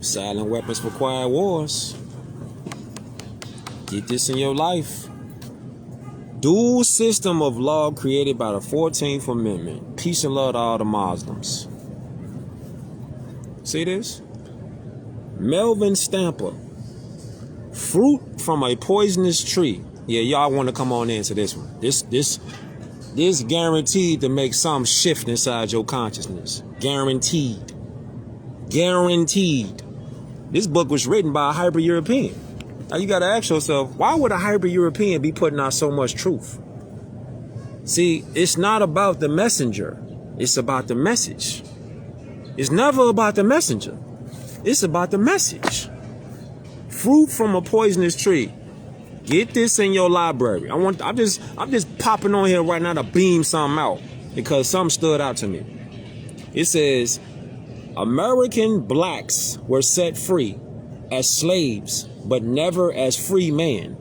Silent weapons for quiet wars. Get this in your life. Dual system of law created by the 14th Amendment. Peace and love to all the Muslims. See this? Melvin Stamper. Fruit from a poisonous tree. Yeah, y'all want to come on into this one. This guaranteed to make some shift inside your consciousness. Guaranteed. Guaranteed. This book was written by a hyper-European. Now you got to ask yourself, why would a hyper-European be putting out so much truth? See, it's not about the messenger. It's about the message. It's never about the messenger. It's about the message. Fruit from a poisonous tree. Get this in your library. I'm just popping on here right now to beam something out because something stood out to me. It says, American blacks were set free as slaves, but never as free men.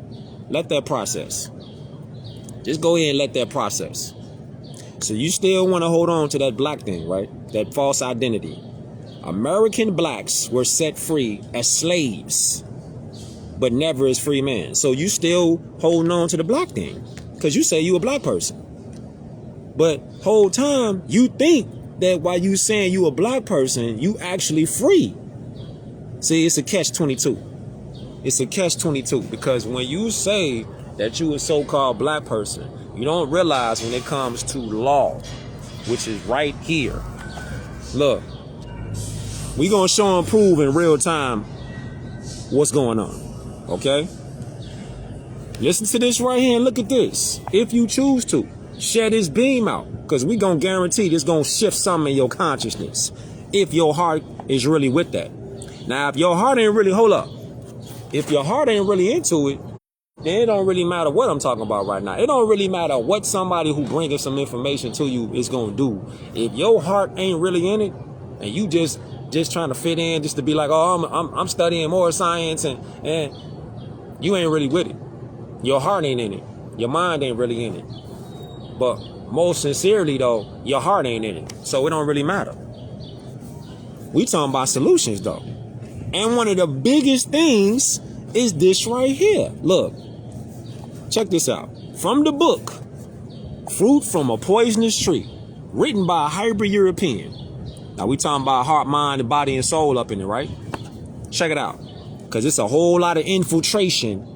Let that process. Just go ahead and let that process. So you still want to hold on to that black thing, right? That false identity. American blacks were set free as slaves, but never as free men. So you still holding on to the black thing because you say you a black person. But whole time you think that while you saying you a black person, you actually free. See, it's a catch-22. It's a catch-22 because when you say that you a so-called black person, you don't realize when it comes to law, which is right here. Look, we gonna show and prove in real time what's going on, okay? Listen to this right here and look at this. If you choose to, share this beam out because we gonna guarantee this gonna shift something in your consciousness if your heart is really with that. Now, if your heart ain't really, hold up. If your heart ain't really into it, then it don't really matter what I'm talking about right now. It don't really matter what somebody who brings some information to you is going to do. If your heart ain't really in it, and you just trying to fit in, just to be like, oh, I'm studying more science, and you ain't really with it. Your heart ain't in it. Your mind ain't really in it. But most sincerely, though, your heart ain't in it. So it don't really matter. We talking about solutions, though. And one of the biggest things is this right here. Look, check this out. From the book, Fruit from a Poisonous Tree, written by a hyper-European. Now we talking about heart, mind, and body and soul up in it, right? Check it out. Because it's a whole lot of infiltration.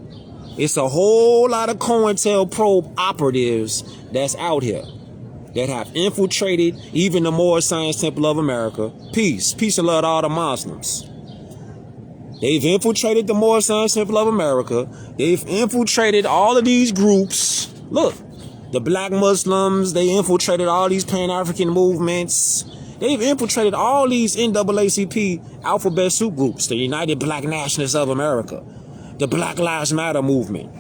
It's a whole lot of COINTELPRO operatives that's out here that have infiltrated even the Moorish Science Temple of America. Peace and love to all the Muslims. They've infiltrated the Moorish Science Temple of America. They've infiltrated all of these groups. Look, the Black Muslims, they infiltrated all these Pan-African movements. They've infiltrated all these NAACP alphabet soup groups, the United Black Nationalists of America, the Black Lives Matter movement.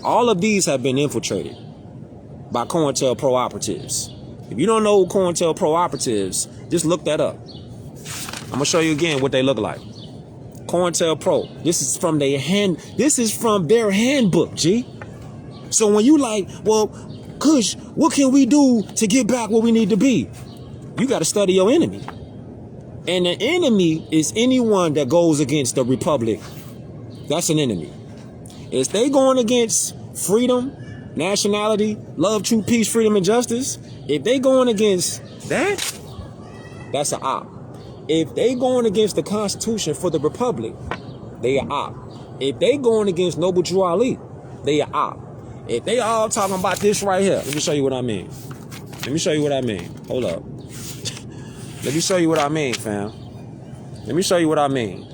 All of these have been infiltrated by COINTELPRO operatives. If you don't know COINTELPRO operatives, just look that up. I'm going to show you again what they look like. COINTELPRO. This is from their handbook, G. So when you like, well, Kush, what can we do to get back where we need to be? You got to study your enemy. And the enemy is anyone that goes against the Republic. That's an enemy. If they going against freedom, nationality, love, truth, peace, freedom, and justice, if they going against that, that's an op. If they going against the Constitution for the Republic, they are op. If they going against Noble Drew Ali, they are op. If they all talking about this right here, let me show you what I mean. Hold up. Let me show you what I mean, fam. Let me show you what I mean.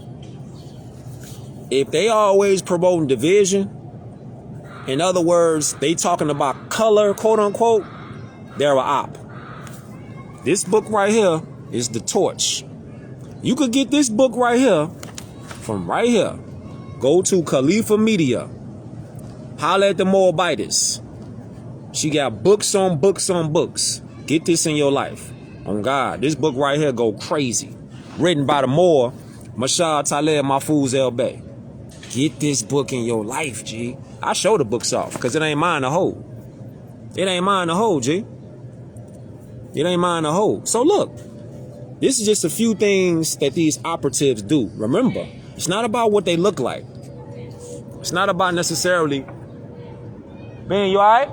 If they always promoting division, in other words, they talking about color, quote unquote, they're an op. This book right here is The Torch. You could get this book right here from right here. Go to Khalifa Media. Holla at the Moabites. She got books on books on books. Get this in your life. On God, this book right here go crazy. Written by the Moor, Mashal Taleb Mahfouz El Bey. Get this book in your life, G. I show the books off because it ain't mine to hold. It ain't mine to hold, G. It ain't mine to hold. So look, This is just a few things that these operatives do. Remember, it's not about what they look like. It's not about necessarily, man, you all right?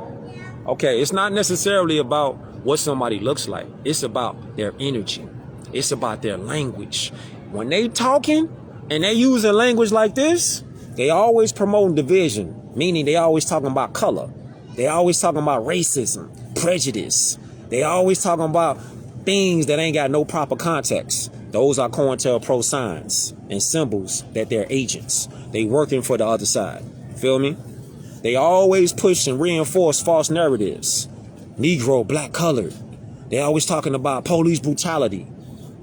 Okay, it's not necessarily about what somebody looks like. It's about their energy. It's about their language. When they talking and they using language like this, they always promoting division, meaning they always talking about color. They always talking about racism, prejudice. They always talking about things that ain't got no proper context. Those are COINTELPRO signs and symbols that they're agents. They working for the other side. Feel me? They always push and reinforce false narratives. Negro, black, colored. They always talking about police brutality.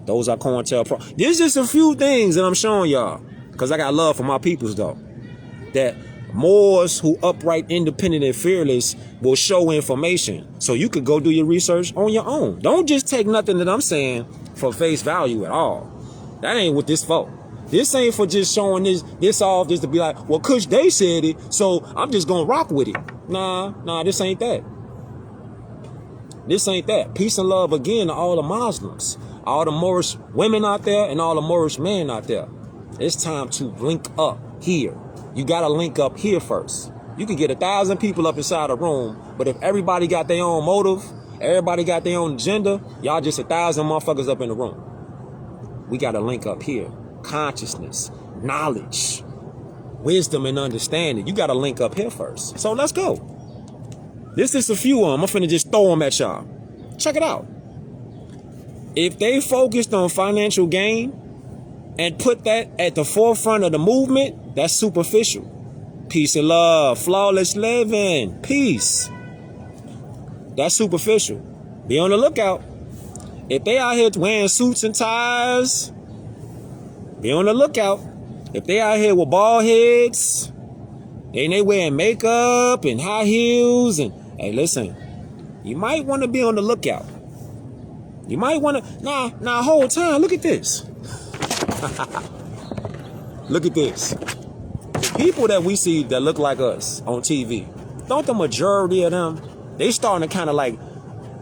Those are COINTELPRO. There's just a few things that I'm showing y'all, because I got love for my peoples though. That Moors who upright, independent, and fearless will show information. So you could go do your research on your own. Don't just take nothing that I'm saying for face value at all. That ain't what this for. This ain't for just showing this off just to be like, well, Kush, they said it, so I'm just gonna rock with it. Nah, this ain't that. This ain't that. Peace and love again to all the Muslims, all the Moorish women out there, and all the Moorish men out there. It's time to link up here. You gotta link up here first. You can get 1,000 people up inside a room, but if everybody got their own motive, everybody got their own agenda, y'all just 1,000 motherfuckers up in the room. We gotta link up here. Consciousness, knowledge, wisdom, and understanding. You gotta link up here first. So let's go. This is a few of them. I'm finna just throw them at y'all. Check it out. If they focused on financial gain and put that at the forefront of the movement, that's superficial. Peace and love, flawless living, peace. That's superficial. Be on the lookout. If they out here wearing suits and ties, be on the lookout. If they out here with bald heads, and they wearing makeup and high heels, and hey, listen, you might want to be on the lookout. You might want to, nah, whole time, look at this. Look at this. The people that we see that look like us on TV, don't the majority of them, they starting to kind of like,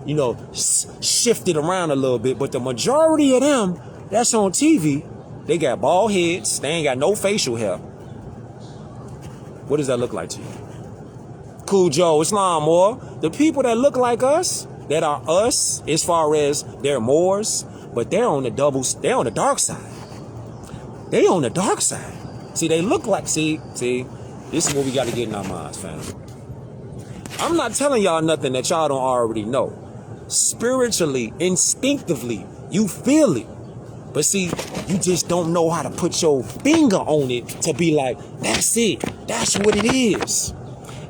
you know, shift it around a little bit, but the majority of them that's on TV, they got bald heads. They ain't got no facial hair. What does that look like to you? Cool Joe, Islam Moor. The people that look like us, that are us as far as they're Moors, but they're on the dark side. They on the dark side. See, they look like, see, this is what we got to get in our minds, fam. I'm not telling y'all nothing that y'all don't already know. Spiritually, instinctively, you feel it. But see, you just don't know how to put your finger on it to be like, that's it. That's what it is.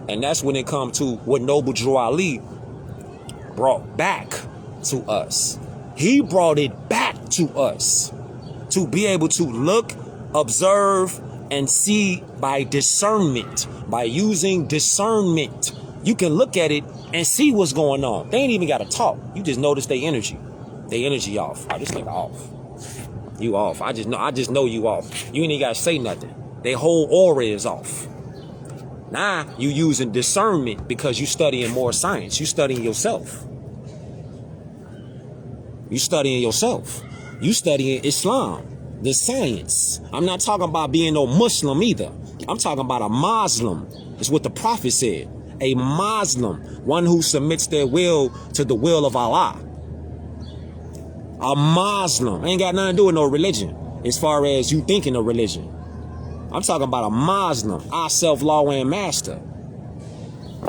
And that's when it comes to what Noble Drew Ali brought back to us. He brought it back to us to be able to look, observe, and see by discernment. By using discernment, you can look at it and see what's going on. They ain't even got to talk. You just notice their energy. Their energy off. I just think off. You off. I just know you off. You ain't even gotta say nothing. Their whole aura is off. Now you using discernment because you studying more science. You studying yourself. You studying yourself. You studying Islam, the science. I'm not talking about being no Muslim either. I'm talking about a Muslim. It's what the Prophet said. A Muslim, one who submits their will to the will of Allah. A Muslim ain't got nothing to do with no religion as far as you thinking of religion. I'm talking about a Muslim, our self-law and master.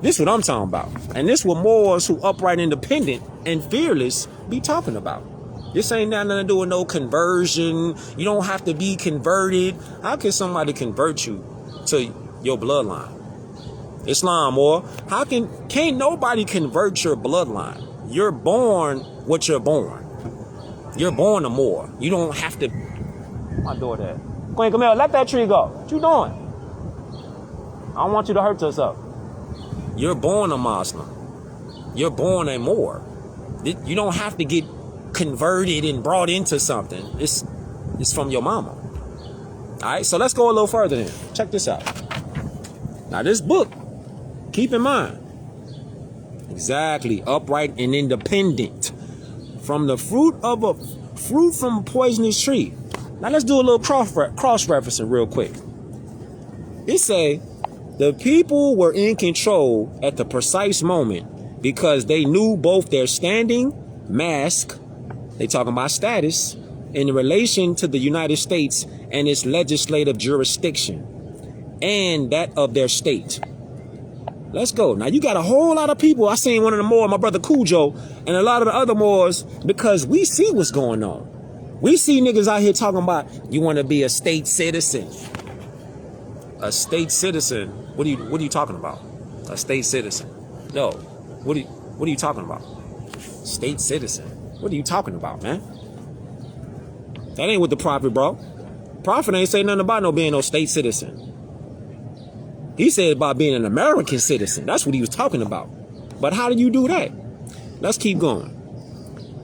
This is what I'm talking about. And this what Moors who upright, independent, and fearless be talking about. This ain't got nothing to do with no conversion. You don't have to be converted. How can somebody convert you to your bloodline? Islam, or can't nobody convert your bloodline. You're born what you're born. You're born a Moor. You don't have to. My daughter. Queen Camille, let that tree go. What you doing? I don't want you to hurt yourself. You're born a Muslim. You're born a Moor. You don't have to get converted and brought into something. It's from your mama. All right, so let's go a little further then. Check this out. Now this book, keep in mind, exactly, upright and independent. From the fruit Fruit from a poisonous tree. Now let's do a little cross-referencing real quick. It say the people were in control at the precise moment because they knew both their standing, mask, they talking about status, in relation to the United States and its legislative jurisdiction, and that of their state. Let's go. Now you got a whole lot of people. I seen one of the more, my brother Cujo, and a lot of the other Moors, because we see what's going on. We see niggas out here talking about you want to be a state citizen. A state citizen. What are you talking about? A state citizen. No. What are you talking about? State citizen. What are you talking about, man? That ain't what the prophet brought. Prophet ain't say nothing about no being no state citizen. He said about being an American citizen. That's what he was talking about. But how do you do that? Let's keep going.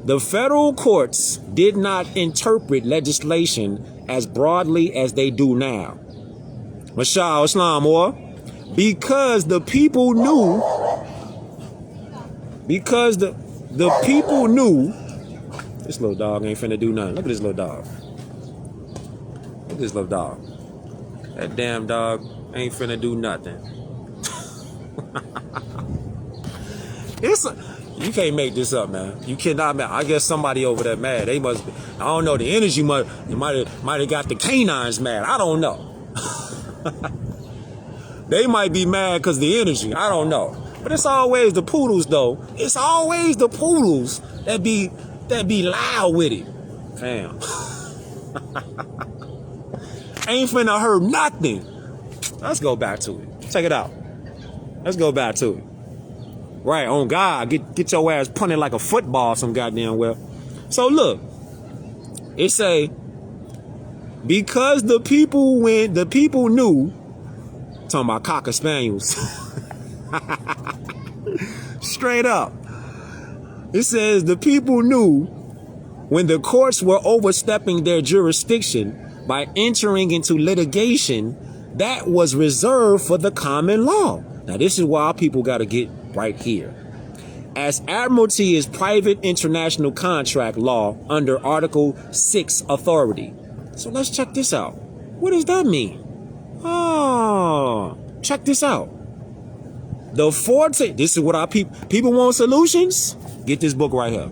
The federal courts did not interpret legislation as broadly as they do now. Mashal Islam, or because the people knew, this little dog ain't finna do nothing. Look at this little dog. Look at this little dog. That damn dog ain't finna do nothing. You can't make this up, man. You cannot. I guess somebody over there mad. They must be. I don't know. The energy might have got the canines mad. I don't know. They might be mad because the energy. I don't know. But it's always the poodles, though. It's always the poodles that be loud with it. Damn. Ain't finna hurt nothing. Let's go back to it. Check it out. Let's go back to it. Right, on God, get your ass punted like a football some goddamn well. So look, it say, because the people knew, talking about Cocker Spaniels. Straight up. It says the people knew when the courts were overstepping their jurisdiction by entering into litigation that was reserved for the common law. Now this is why people got to get right here. As admiralty is private international contract law under Article 6 authority. So let's check this out. What does that mean? Oh, check this out. The 14. This is what our people want solutions. Get this book right here.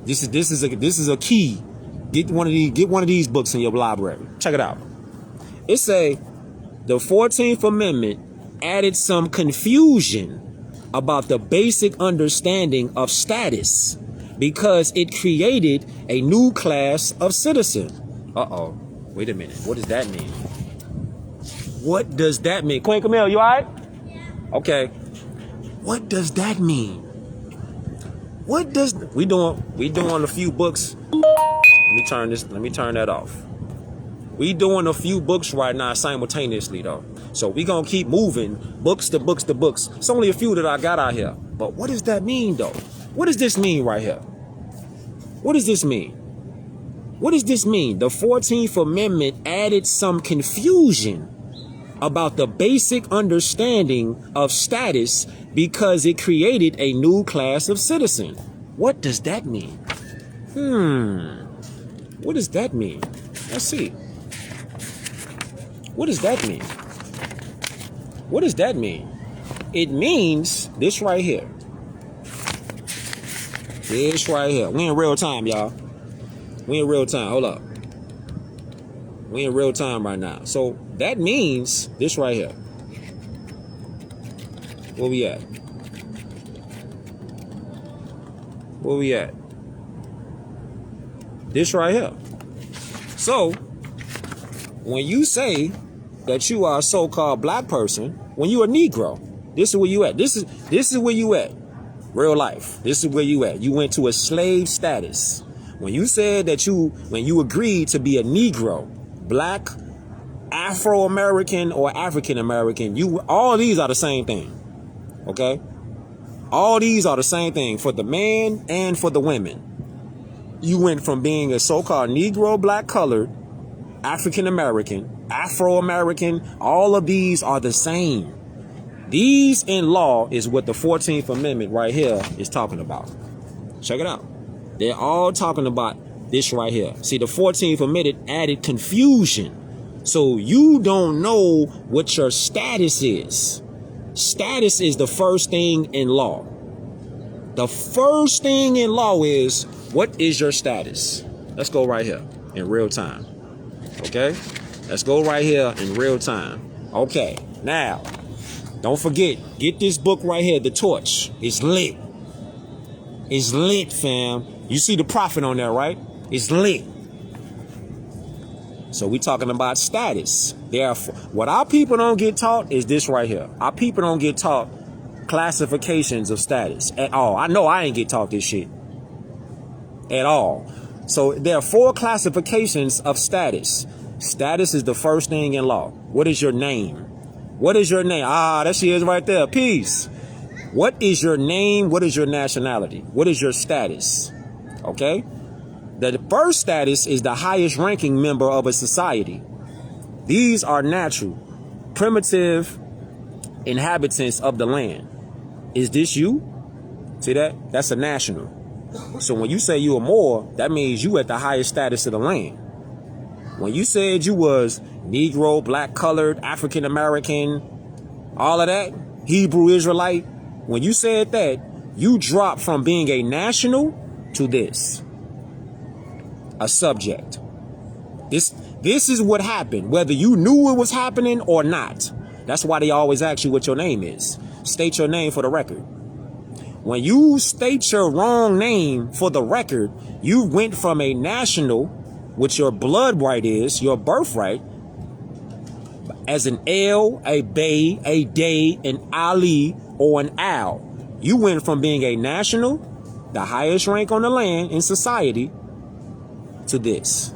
This is a key. Get one of these books in your library. Check it out. It say the 14th Amendment added some confusion about the basic understanding of status because it created a new class of citizen. Uh-oh. Wait a minute. What does that mean? What does that mean? Queen Camille, you all right? Yeah. Okay. What does that mean? What does we doing a few books? Let me turn that off. We doing a few books right now simultaneously though. So we gonna keep moving books to books to books. It's only a few that I got out here. But what does that mean though? What does this mean right here? What does this mean? What does this mean? The 14th Amendment added some confusion about the basic understanding of status because it created a new class of citizen. What does that mean? What does that mean? Let's see. What does that mean? What does that mean? It means this right here. This right here. We in real time, y'all. We in real time. Hold up. We in real time right now. So that means this right here. Where we at? Where we at? This right here. So when you say that you are a so-called black person, when you a Negro, this is where you at. This is where you at. Real life. This is where you at. You went to a slave status. When you said that when you agreed to be a Negro, black, Afro-American, or African-American, all these are the same thing. Okay? All these are the same thing for the man and for the women. You went from being a so-called Negro, black, colored, African-American, Afro-American, all of these are the same. These in law is what the 14th Amendment right here is talking about. Check it out. They're all talking about This right here. See, the 14th Amendment added confusion. So you don't know what your status is. Status is the first thing in law. The first thing in law is, what is your status? Let's go right here in real time. Okay? Let's go right here in real time. Okay. Now, don't forget, get this book right here, The Torch. It's lit. It's lit, fam. You see the prophet on there, right? It's lit. So we talking about status. Therefore, what our people don't get taught is this right here. Our people don't get taught classifications of status at all. I know I ain't get taught this shit at all. So there are 4 classifications of status. Status is the first thing in law. What is your name? What is your name? Ah, that shit is right there. Peace. What is your name? What is your nationality? What is your status? Okay? The first status is the highest ranking member of a society. These are natural, primitive inhabitants of the land. Is this you? See that? That's a national. So when you say you are more, that means you at the highest status of the land. When you said you was Negro, black, colored, African American, all of that, Hebrew Israelite, when you said that, you dropped from being a national to this, a subject. This is what happened, whether you knew it was happening or not. That's why they always ask you what your name is. State your name for the record. When you state your wrong name for the record, you went from a national, which your blood right is, your birthright, as an L, a Bay, a Day, an Ali, or an Al. You went from being a national, the highest rank on the land in society, to this.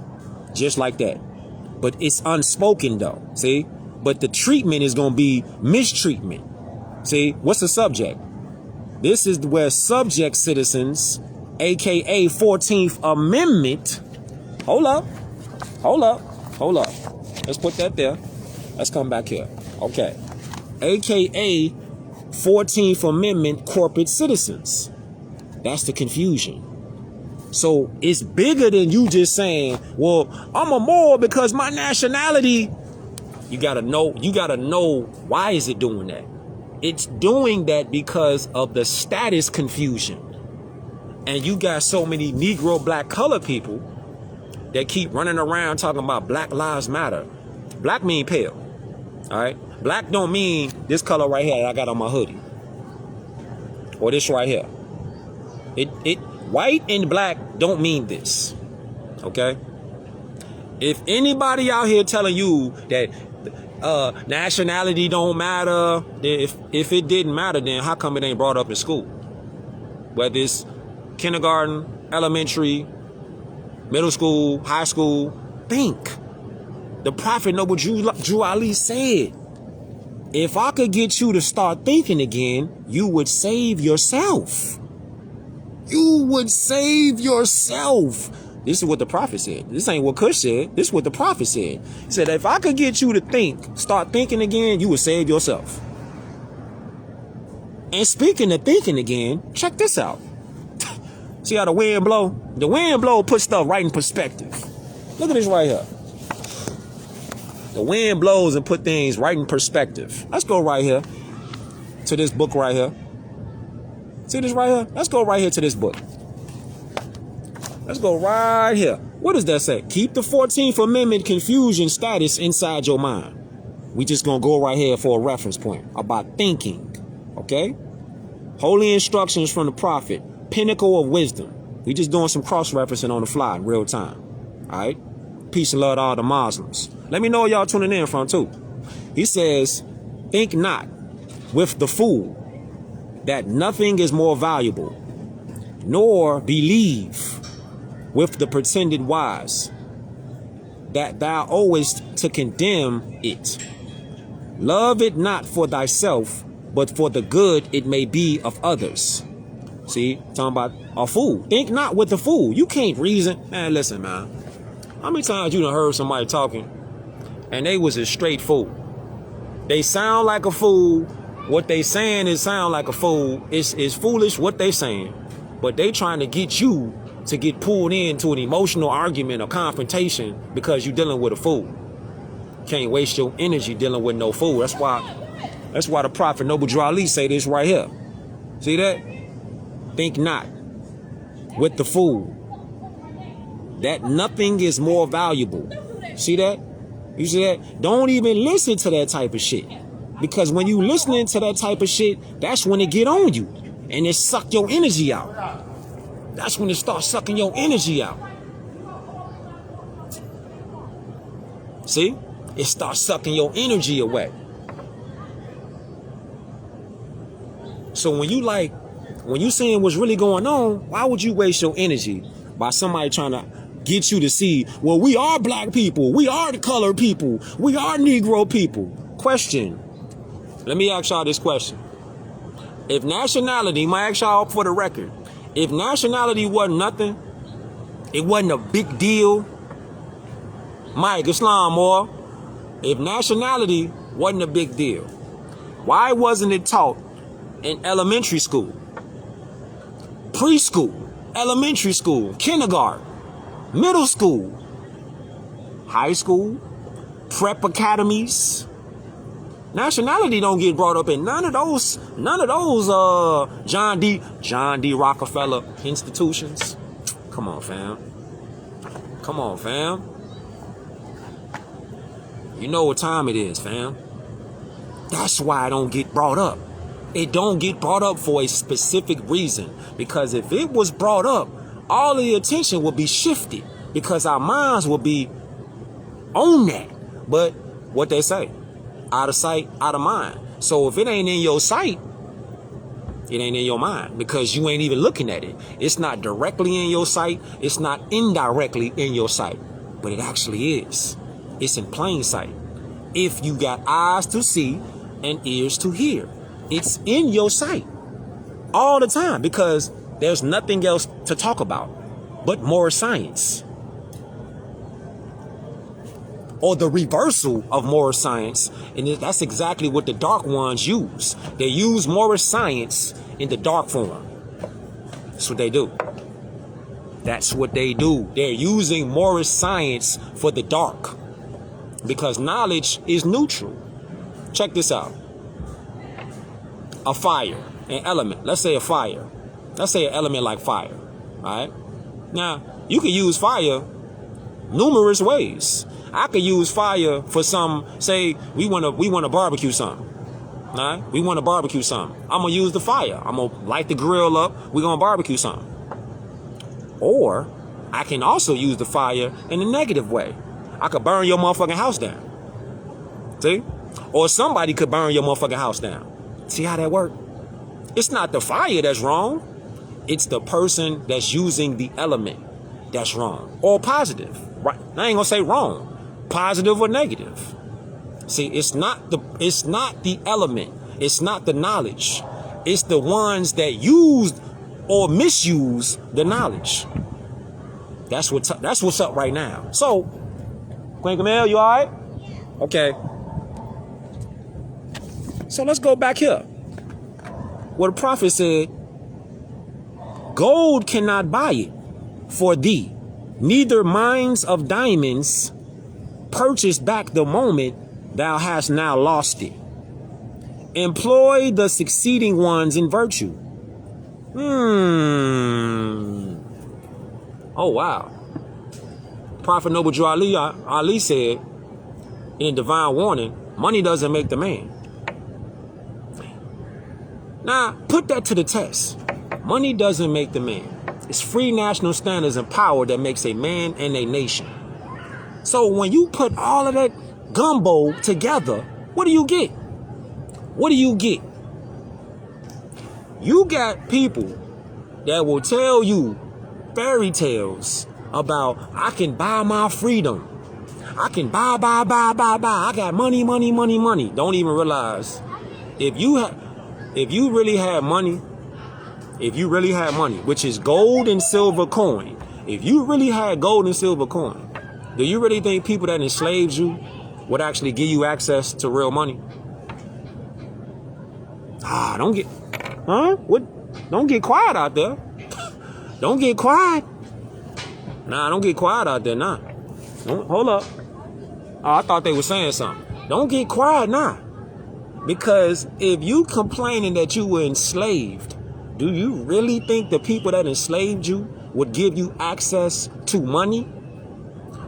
Just like that. But it's unspoken though, see? But the treatment is going to be mistreatment. See, what's the subject? This is where subject citizens, aka 14th Amendment, hold up. Let's put that there. Let's come back here. Okay. AKA 14th Amendment corporate citizens. That's the confusion. So it's bigger than you just saying, well, I'm a Moor because my nationality. You gotta know why is it doing that? It's doing that because of the status confusion. And you got so many Negro, black, colored people that keep running around talking about Black Lives Matter. Black mean pale. All right. Black don't mean this color right here that I got on my hoodie. Or this right here. White and black don't mean this. Okay? If anybody out here telling you that nationality don't matter, if it didn't matter, then how come it ain't brought up in school? Whether it's kindergarten, elementary, middle school, high school, think. The Prophet Noble Drew Ali said, if I could get you to start thinking again, you would save yourself. You would save yourself. This is what the Prophet said. This ain't what Kush said. This is what the Prophet said. He said, if I could get you to think, start thinking again, you would save yourself. And speaking of thinking again, check this out. See how the wind blow? The wind blow puts stuff right in perspective. Look at this right here. The wind blows and put things right in perspective. Let's go right here to this book right here. See this right here? Let's go right here to this book. Let's go right here. What does that say? Keep the 14th Amendment confusion status inside your mind. We just gonna go right here for a reference point about thinking. Okay? Holy instructions from the Prophet. Pinnacle of wisdom. We just doing some cross-referencing on the fly in real time. Alright? Peace and love to all the Muslims. Let me know where y'all tuning in from too. He says, think not with the fool that nothing is more valuable, nor believe with the pretended wise that thou owest to condemn it. Love it not for thyself, but for the good it may be of others. See, talking about a fool. Think not with the fool. You can't reason. Man, listen, man. How many times you done heard somebody talking and they was a straight fool? They sound like a fool. What they saying is sound like a fool. It's foolish what they saying. But they trying to get you to get pulled into an emotional argument or confrontation because you're dealing with a fool. Can't waste your energy dealing with no fool. That's why the Prophet Noble Drew Ali say this right here. See that? Think not with the fool that nothing is more valuable. See that? You see that? Don't even listen to that type of shit. Because when you listening to that type of shit, that's when it get on you. And it suck your energy out. That's when it starts sucking your energy out. See? It starts sucking your energy away. So when you seeing what's really going on, why would you waste your energy by somebody trying to get you to see, well, we are black people, we are the colored people, we are Negro people? Question. Let me ask y'all this question. If nationality, my ask y'all for the record, if nationality wasn't nothing, it wasn't a big deal, Mike, Islam, or if nationality wasn't a big deal, why wasn't it taught in elementary school, preschool, elementary school, kindergarten, middle school, high school, prep academies? Nationality don't get brought up in none of those John D. Rockefeller institutions. Come on, fam. Come on, fam. You know what time it is, fam. That's why it don't get brought up. It don't get brought up for a specific reason. Because if it was brought up, all the attention will be shifted. Because our minds will be on that. But what they say, out of sight, out of mind. So if it ain't in your sight, it ain't in your mind. Because you ain't even looking at it. It's not directly in your sight. It's not indirectly in your sight. But it actually is. It's in plain sight. If you got eyes to see and ears to hear, it's in your sight all the time, because there's nothing else to talk about but more science, or the reversal of more science. And that's exactly what the dark ones use. They use more science in the dark form. That's what they do. That's what they do. They're using more science for the dark. Because knowledge is neutral. Check this out. A fire, an element. Let's say a fire. Let's say an element like fire. All right? Now, you can use fire numerous ways. I could use fire for some, say we want to barbecue something. All right? We want to barbecue something. I'm going to use the fire. I'm going to light the grill up. We're going to barbecue something. Or I can also use the fire in a negative way. I could burn your motherfucking house down. See? Or somebody could burn your motherfucking house down. See how that works? It's not the fire that's wrong. It's the person that's using the element that's wrong. Or positive. Right? I ain't gonna say wrong. Positive or negative. See, it's not the element. It's not the knowledge. It's the ones that used or misuse the knowledge. That's what's up right now. So, Queen Camille, you all right? Okay. So let's go back here. What the prophet said, gold cannot buy it for thee, neither mines of diamonds purchase back the moment thou hast now lost it. Employ the succeeding ones in virtue. Oh, wow. Prophet Noble Drew Ali said in Divine Warning, money doesn't make the man. Now, put that to the test. Money doesn't make the man. It's free national standards and power that makes a man and a nation. So when you put all of that gumbo together, what do you get? What do you get? You got people that will tell you fairy tales about, I can buy my freedom. I can buy. I got money. Don't even realize if you really had money, which is gold and silver coin, if you really had gold and silver coin, do you really think people that enslaved you would actually give you access to real money? Don't get quiet out there. Don't get quiet. Nah, don't get quiet out there, nah. Hold up. Oh, I thought they were saying something. Don't get quiet now. Because if you complaining that you were enslaved, do you really think the people that enslaved you would give you access to money?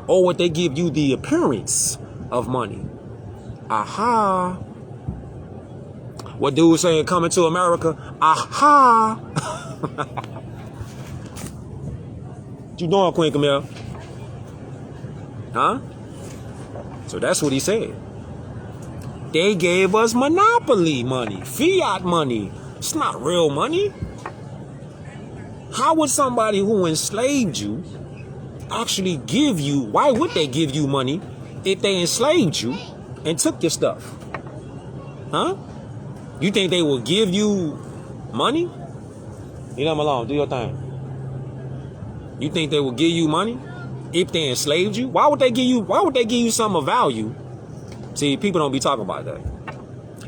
Or would they give you the appearance of money? Aha. What dude was saying, coming to America? Aha. What you doing, Queen Camille? Huh? So that's what he said. They gave us monopoly money, fiat money. It's not real money. How would somebody who enslaved you actually give you, why would they give you money if they enslaved you and took your stuff? Huh? You think they will give you money? Leave them alone, do your thing. You think they will give you money if they enslaved you? Why would they give you something of value? See, people don't be talking about that.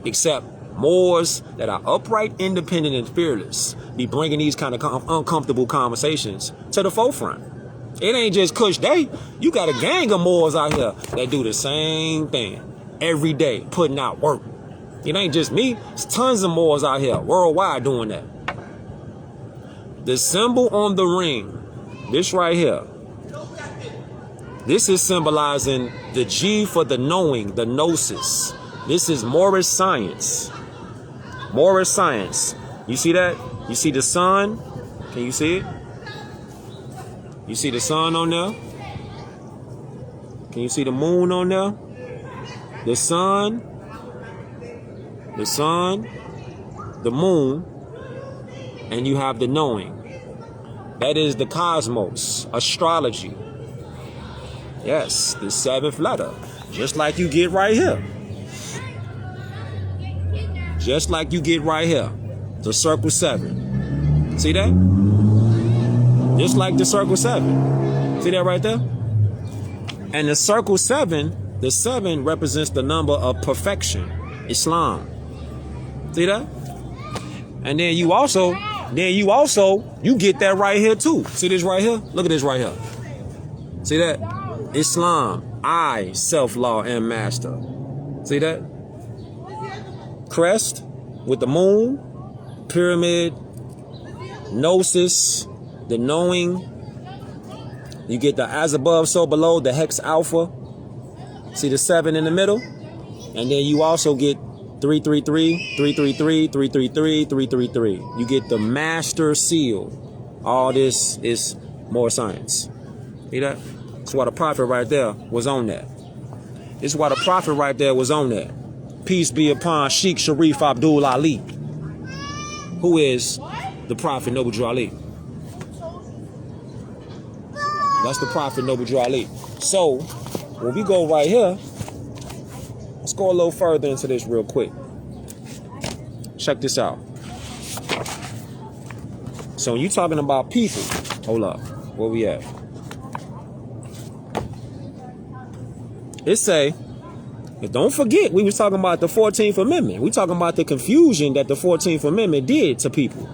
Except Moors that are upright, independent, and fearless be bringing these kind of uncomfortable conversations to the forefront. It ain't just Kush Day. You got a gang of Moors out here that do the same thing every day, putting out work. It ain't just me. There's tons of Moors out here worldwide doing that. The symbol on the ring, this right here, this is symbolizing the G for the knowing, the gnosis. This is Moorish science. Moorish science. You see that? You see the sun? Can you see it? You see the sun on there? Can you see the moon on there? The sun, the moon, and you have the knowing. That is the cosmos, astrology. Yes, the seventh letter. Just like you get right here. Just like you get right here. The circle 7. See that? Just like the circle 7. See that right there? And the circle 7, the 7 represents the number of perfection. Islam. See that? And then you also, you get that right here too. See this right here? Look at this right here. See that? Islam, I, self-law and master. See that? Crest with the moon, pyramid, gnosis, the knowing. You get the as above, so below, the hex alpha. See the 7 in the middle? And then you also get 333, 333, 333, 333. You get the master seal. All this is more science. See that? That's why the prophet right there was on that. This is why the prophet right there was on that. Peace be upon Sheikh Sharif Abdul Ali. Who is the prophet Noble Drew Ali? That's the prophet Noble Drew Ali. So, when we go right here, let's go a little further into this real quick. Check this out. So when you're talking about people, hold up, where we at? It say, don't forget, we was talking about the 14th Amendment. We talking about the confusion that the 14th Amendment did to people.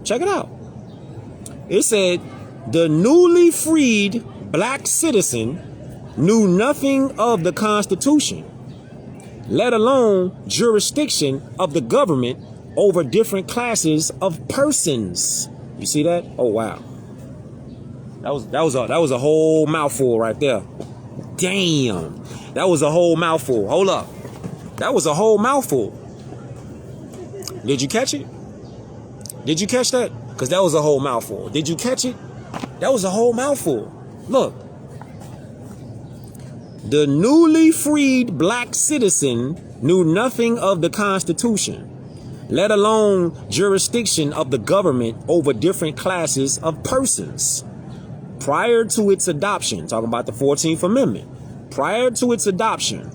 Check it out. It said, the newly freed black citizen knew nothing of the Constitution, let alone jurisdiction of the government over different classes of persons. You see that? Oh wow. That was a whole mouthful right there. Damn. That was a whole mouthful. Hold up. That was a whole mouthful. Did you catch it? Did you catch that? Because that was a whole mouthful. Did you catch it? That was a whole mouthful. Look. The newly freed black citizen knew nothing of the Constitution, let alone jurisdiction of the government over different classes of persons. Prior to its adoption, talking about the 14th Amendment, prior to its adoption,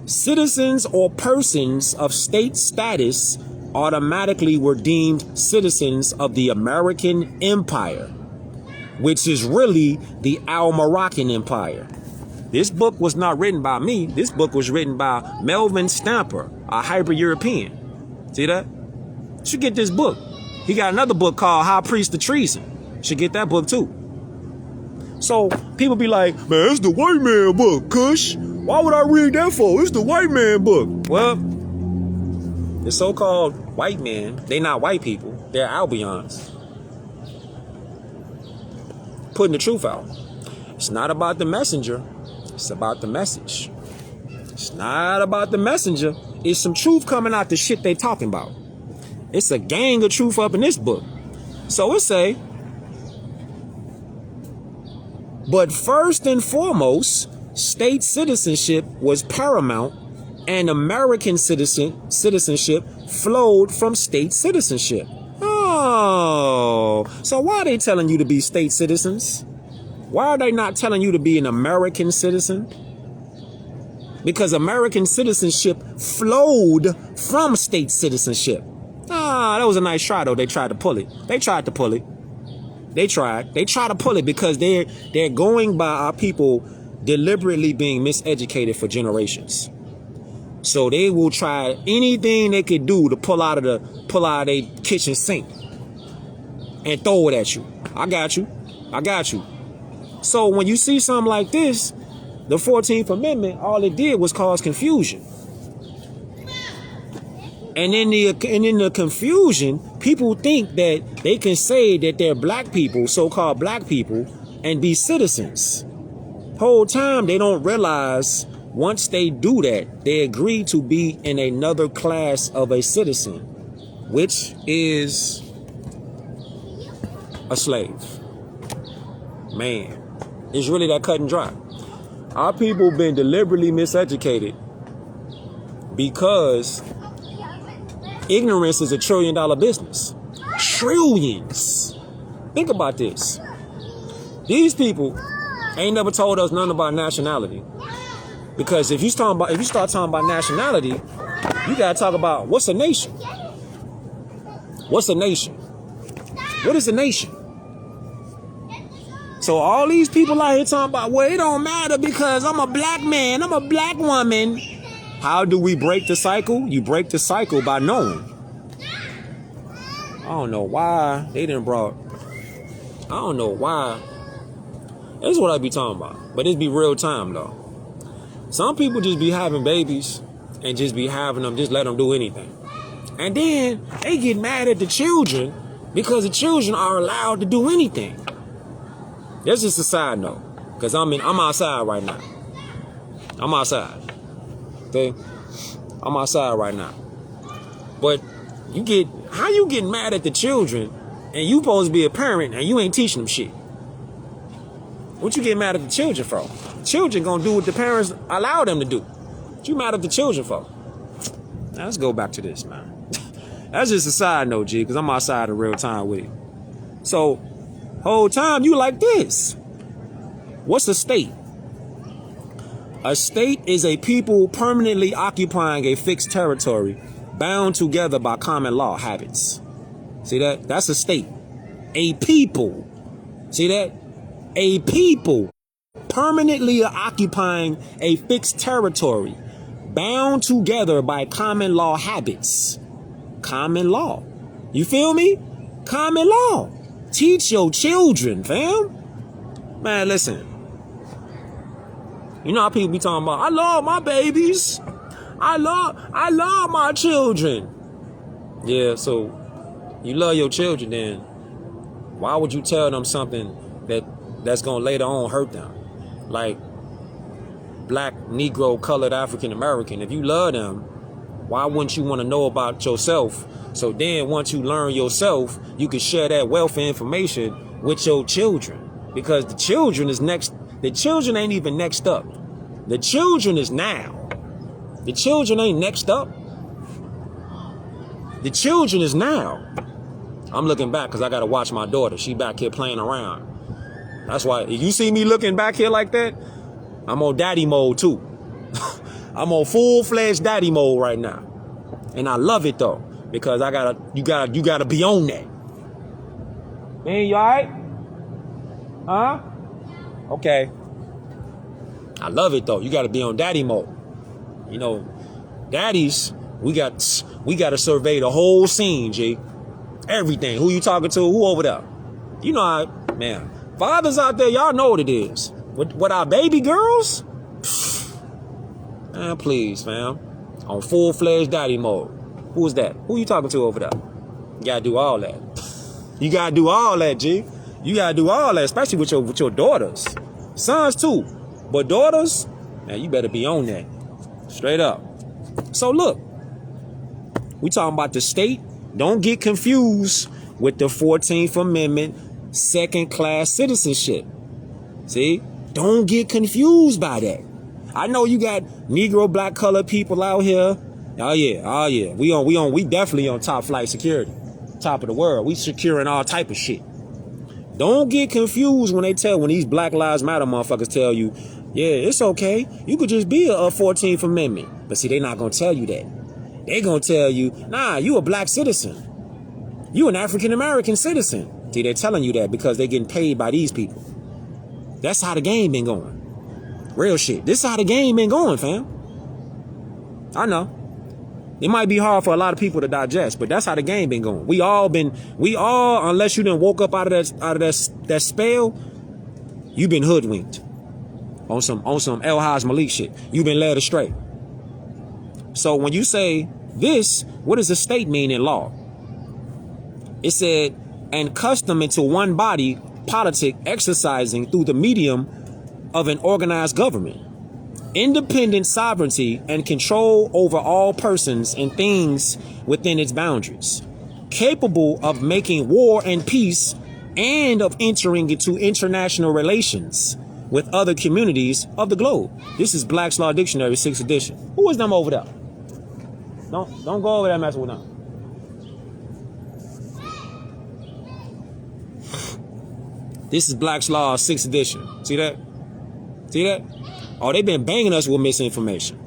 citizens or persons of state status automatically were deemed citizens of the American Empire, which is really the Al-Moroccan Empire. This book was not written by me. This book was written by Melvin Stamper, a hyper-European. See that? You should get this book. He got another book called High Priest of Treason. You should get that book too. So people be like, man, it's the white man book, Kush. Why would I read that for? It's the white man book. Well, the so-called white men, they not white people. They're Albions. Putting the truth out. It's not about the messenger. It's about the message. It's not about the messenger. It's some truth coming out the shit they talking about. It's a gang of truth up in this book. So it say, but first and foremost, state citizenship was paramount, and American citizenship flowed from state citizenship. Oh, so why are they telling you to be state citizens? Why are they not telling you to be an American citizen? Because American citizenship flowed from state citizenship. Ah, that was a nice try, though. They tried to pull it. They tried to pull it. They tried to pull it because they're going by our people deliberately being miseducated for generations. So they will try anything they could do to pull out of their kitchen sink and throw it at you. I got you. So when you see something like this, the 14th Amendment, all it did was cause confusion. And in the confusion, people think that they can say that they're black people, so-called black people, and be citizens. Whole time they don't realize once they do that, they agree to be in another class of a citizen, which is a slave. Man, it's really that cut and dry. Our people been deliberately miseducated because ignorance is $1 trillion business. Trillions. Think about this. These people ain't never told us nothing about nationality. Because if you start talking about nationality, you gotta talk about what's a nation. What's a nation? What is a nation? So all these people out here talking about, well, it don't matter because I'm a black man, I'm a black woman. How do we break the cycle? You break the cycle by knowing. I don't know why they didn't brought. I don't know why. This is what I be talking about. But it be real time though. Some people just be having babies and just be having them, just let them do anything. And then they get mad at the children because the children are allowed to do anything. That's just a side note. Because I'm outside right now. I'm outside. Okay? I'm outside right now. But how you get mad at the children and you supposed to be a parent and you ain't teaching them shit? What you get mad at the children for? Children gonna do what the parents allow them to do. What you mad at the children for? Now let's go back to this, man. That's just a side note, G, because I'm outside in real time with it. So, whole time you like this. What's a state? A state is a people permanently occupying a fixed territory, bound together by common law habits. See that? That's a state. A people. See that? A people permanently occupying a fixed territory, bound together by common law habits. Common law. You feel me? Common law. Teach your children, fam. Man, listen. You know how people be talking about, I love my babies. I love my children. Yeah, so you love your children, then why would you tell them something that's gonna later on hurt them? Like black, Negro, colored, African American. If you love them, why wouldn't you want to know about yourself? So then once you learn yourself, you can share that wealth of information with your children. Because the children is next. The children ain't even next up. The children is now. The children ain't next up. The children is now. I'm looking back because I got to watch my daughter. She back here playing around. That's why if you see me looking back here like that, I'm on daddy mode too. I'm on full-fledged daddy mode right now. And I love it though. Because you gotta be on that. Man, you alright? Huh? Okay. I love it though. You gotta be on daddy mode. You know, daddies, we gotta survey the whole scene, G. Everything. Who you talking to? Who over there? You know how, man, Fathers out there, y'all know what it is. With our baby girls, man, please, fam. On full-fledged daddy mode. Who is that? Who you talking to over there? You gotta do all that. You gotta do all that, G. You gotta do all that, especially with your daughters. Sons too. But daughters, man, you better be on that. Straight up. So look, we talking about the state. Don't get confused with the 14th Amendment, second-class citizenship. See? Don't get confused by that. I know you got Negro, black, colored people out here. Oh yeah. We definitely on top flight security. Top of the world. We securing all type of shit. Don't get confused when these Black Lives Matter motherfuckers tell you, yeah, it's okay. You could just be a 14th Amendment. But see, they not gonna tell you that. They gonna tell you, nah, you a black citizen. You an African American citizen. See, they're telling you that because they're getting paid by these people. That's how the game been going. Real shit. This is how the game been going, fam. I know. It might be hard for a lot of people to digest, but that's how the game been going. We all, unless you done woke up out of that spell, you've been hoodwinked on some El Haj Malik shit. You've been led astray. So when you say this, what does the state mean in law? It said, and custom into one body politic exercising through the medium of an organized government, independent sovereignty and control over all persons and things within its boundaries, capable of making war and peace and of entering into international relations with other communities of the globe. This is Black's Law Dictionary, 6th edition. Who is them over there? Don't go over there messing with them. This is Black's Law, 6th edition. See that? See that? Oh, they've been banging us with misinformation.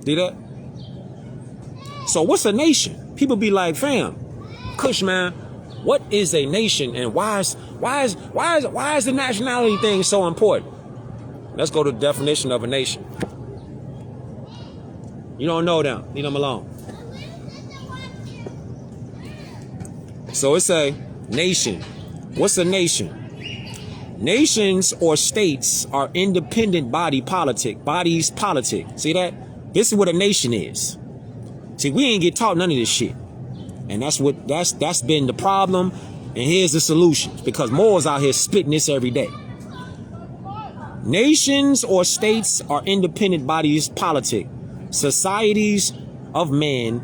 See that? So what's a nation? People be like, fam, Kush, man, what is a nation and why is the nationality thing so important? Let's go to the definition of a nation. You don't know them. Leave them alone. So it's a nation. What's a nation? Nations or states are independent bodies politic. See that? This is what a nation is. See, we ain't get taught none of this shit. And that's been the problem. And here's the solution. Because Moore's out here spitting this every day. Nations or states are independent bodies politic. Societies of men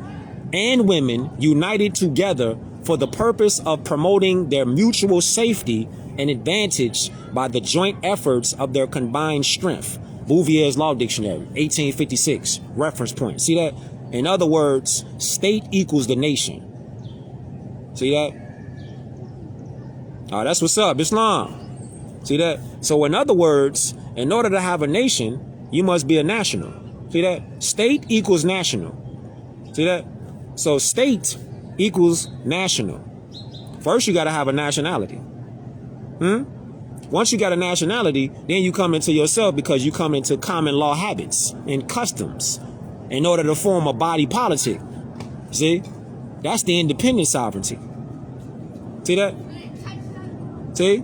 and women united together for the purpose of promoting their mutual safety and advantage by the joint efforts of their combined strength. Bouvier's Law Dictionary, 1856, reference point. See that? In other words, state equals the nation. See that? Oh, that's what's up, Islam. See that? So in other words, in order to have a nation, you must be a national. See that? State equals national. See that? So state equals national. First, you got to have a nationality. Once you got a nationality, then you come into yourself because you come into common law habits and customs in order to form a body politic. See? That's the independent sovereignty. See that? See?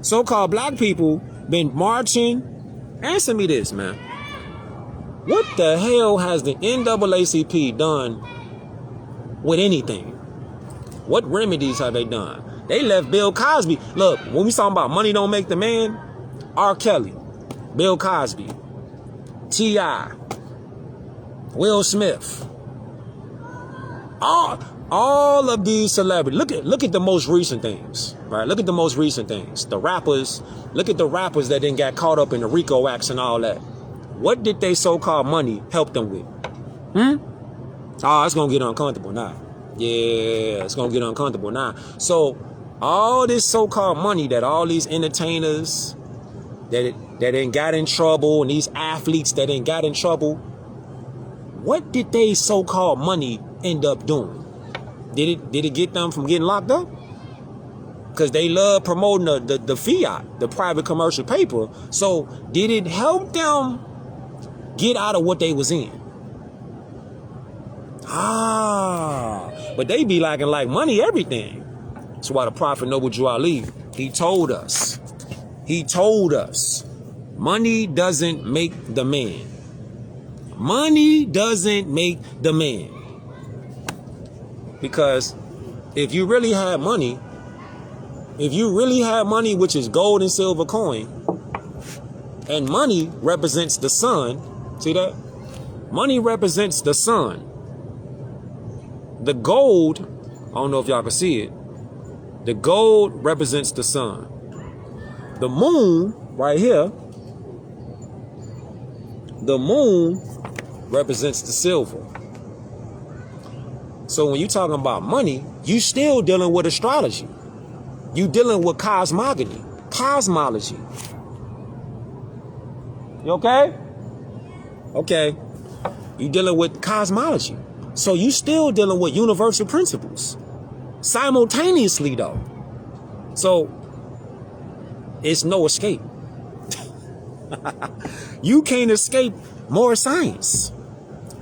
So-called black people been marching. Answer me this, man. What the hell has the NAACP done with anything? What remedies have they done? They left Bill Cosby. Look, when we talking about money don't make the man, R. Kelly, Bill Cosby, T.I., Will Smith, all of these celebrities. Look at the most recent things, right? Look at the most recent things. The rappers. Look at the rappers that didn't get caught up in the RICO acts and all that. What did they so-called money help them with? Oh, it's gonna get uncomfortable now. Yeah, it's gonna get uncomfortable now. So all this so-called money that all these entertainers that ain't got in trouble and these athletes that ain't got in trouble, what did they so-called money end up doing? Did it get them from getting locked up? Because they love promoting the fiat, the private commercial paper. So did it help them get out of what they was in? But they be lacking like money, everything. That's why the Prophet Noble Drew Ali, he told us, money doesn't make the man. Money doesn't make the man. Because if you really had money, which is gold and silver coin, and money represents the sun, see that? Money represents the sun. The gold, I don't know if y'all can see it, the gold represents the sun. The moon, right here, the moon represents the silver. So when you're talking about money, you still dealing with astrology. You dealing with cosmology. You okay? Okay. You dealing with cosmology. So you still dealing with universal principles. Simultaneously though. So it's no escape. You can't escape more science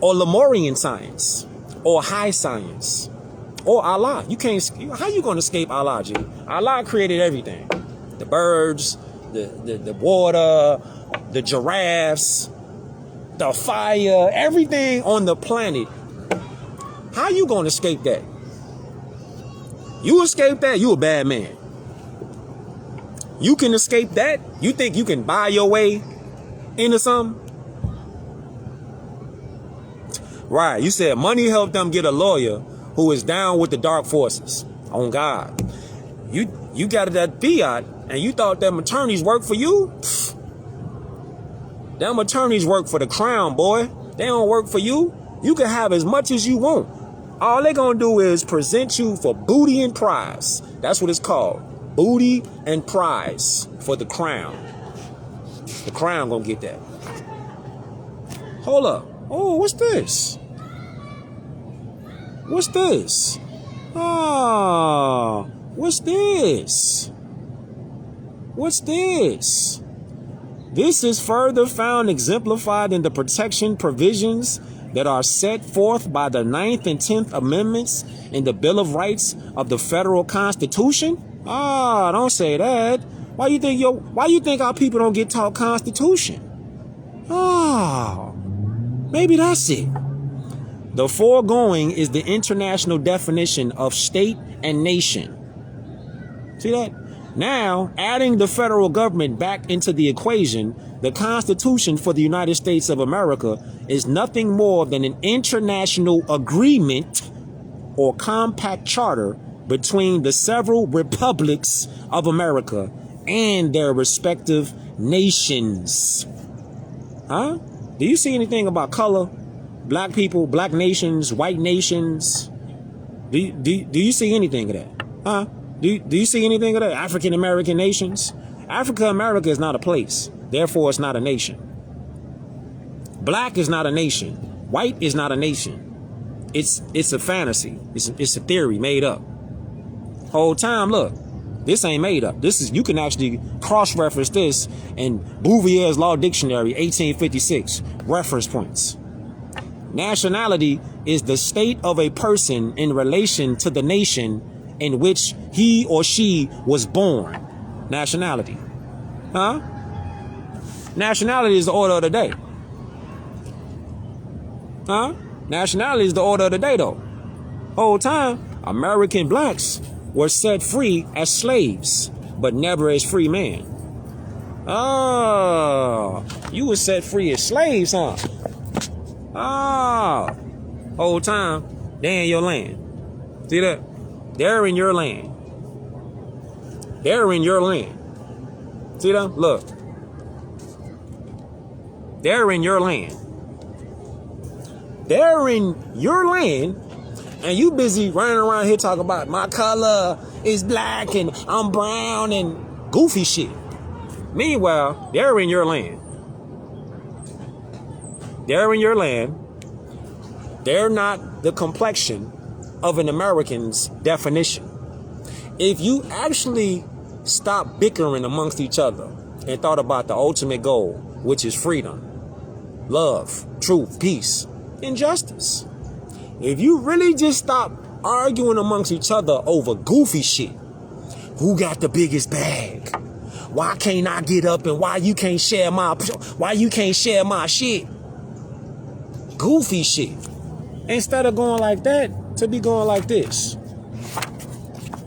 or Lemurian science or high science or Allah. You can't. How you gonna escape Allah, G? Allah created everything. The birds, the water, the giraffes, the fire, everything on the planet. How you gonna escape that? You escape that, you a bad man. You can escape that? You think you can buy your way into something? Right, you said money helped them get a lawyer who is down with the dark forces. On God. You got that fiat and you thought them attorneys work for you? Pfft. Them attorneys work for the crown, boy. They don't work for you. You can have as much as you want. All they gonna do is present you for booty and prize. That's what it's called. Booty and prize for the crown. The crown gonna get that. Hold up. Oh, what's this? What's this? Ah, what's this? What's this? This is further found exemplified in the protection provisions that are set forth by the 9th and 10th Amendments in the Bill of Rights of the Federal Constitution. Ah, don't say that. Why you think our people don't get taught Constitution? Ah, maybe that's it. The foregoing is the international definition of state and nation. See that? Now, adding the federal government back into the equation, the Constitution for the United States of America is nothing more than an international agreement or compact charter between the several republics of America and their respective nations. Huh? Do you see anything about color? Black people, black nations, white nations? Do you see anything of that? Huh? Do you see anything of that? African American nations? Africa America is not a place. Therefore, it's not a nation. Black is not a nation. White is not a nation. It's a fantasy. It's a theory made up. Whole time, look, this ain't made up. This is, you can actually cross-reference this in Bouvier's Law Dictionary, 1856. Reference points. Nationality is the state of a person in relation to the nation in which he or she was born. Nationality. Huh? Nationality is the order of the day. Huh? Nationality is the order of the day, though. Whole time, American blacks were set free as slaves, but never as free men. Oh, you were set free as slaves, huh? Oh, whole time, they're in your land. See that? They're in your land. They're in your land. See that? Look. They're in your land. They're in your land, and you busy running around here talking about my color is black and I'm brown and goofy shit. Meanwhile, they're in your land. They're in your land. They're not the complexion of an American's definition. If you actually stop bickering amongst each other and thought about the ultimate goal, which is freedom, love, truth, peace, and justice. If you really just stop arguing amongst each other over goofy shit, who got the biggest bag? Why can't I get up and why you can't share my shit? Goofy shit. Instead of going like that, to be going like this.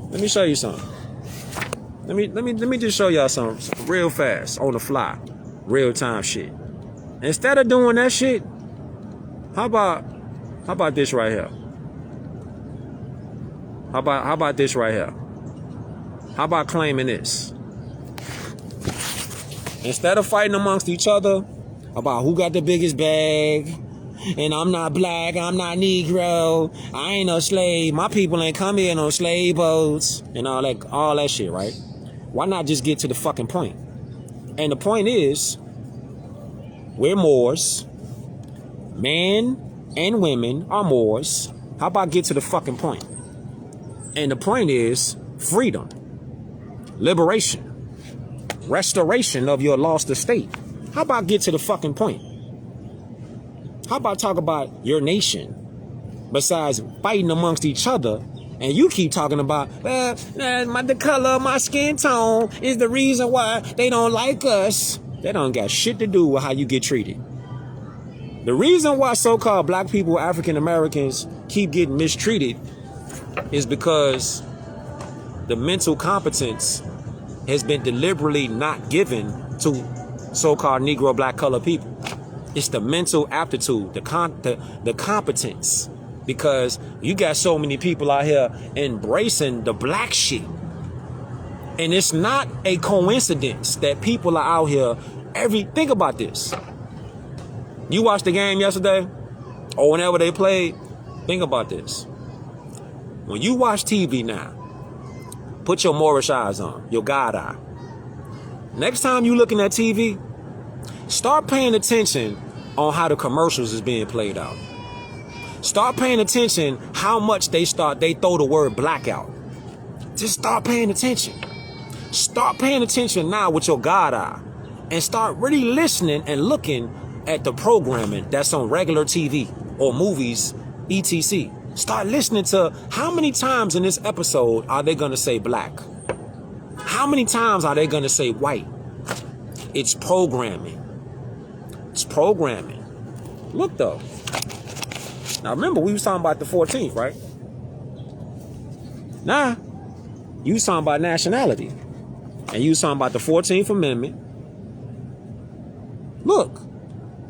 Let me show you something. Let me just show y'all something real fast, on the fly, real time shit. Instead of doing that shit, how about this right here? How about this right here? How about claiming this? Instead of fighting amongst each other about who got the biggest bag, and I'm not black, I'm not Negro, I ain't no slave, my people ain't come here no slave boats, and all that shit, right? Why not just get to the fucking point? And the point is, we're Moors. Men and women are Moors. How about get to the fucking point? And the point is freedom, liberation, restoration of your lost estate. How about get to the fucking point? How about talk about your nation besides fighting amongst each other? And you keep talking about, the color of my skin tone is the reason why they don't like us. They don't got shit to do with how you get treated. The reason why so-called black people, African Americans, keep getting mistreated is because the mental competence has been deliberately not given to so-called Negro black color people. It's the mental aptitude, the competence. Because you got so many people out here embracing the black shit. And it's not a coincidence that people are out here think about this. You watched the game yesterday or whenever they played, think about this. When you watch TV now, put your Moorish eyes on, your God eye. Next time you looking at TV, start paying attention on how the commercials is being played out. Start paying attention how much they throw the word black out. Just start paying attention. Start paying attention now with your God eye. And start really listening and looking at the programming that's on regular TV or movies, etc. Start listening to how many times in this episode are they going to say black? How many times are they going to say white? It's programming. It's programming. Look though. Now remember, we was talking about the 14th, right? Nah, you was talking about nationality. And you was talking about the 14th Amendment. Look,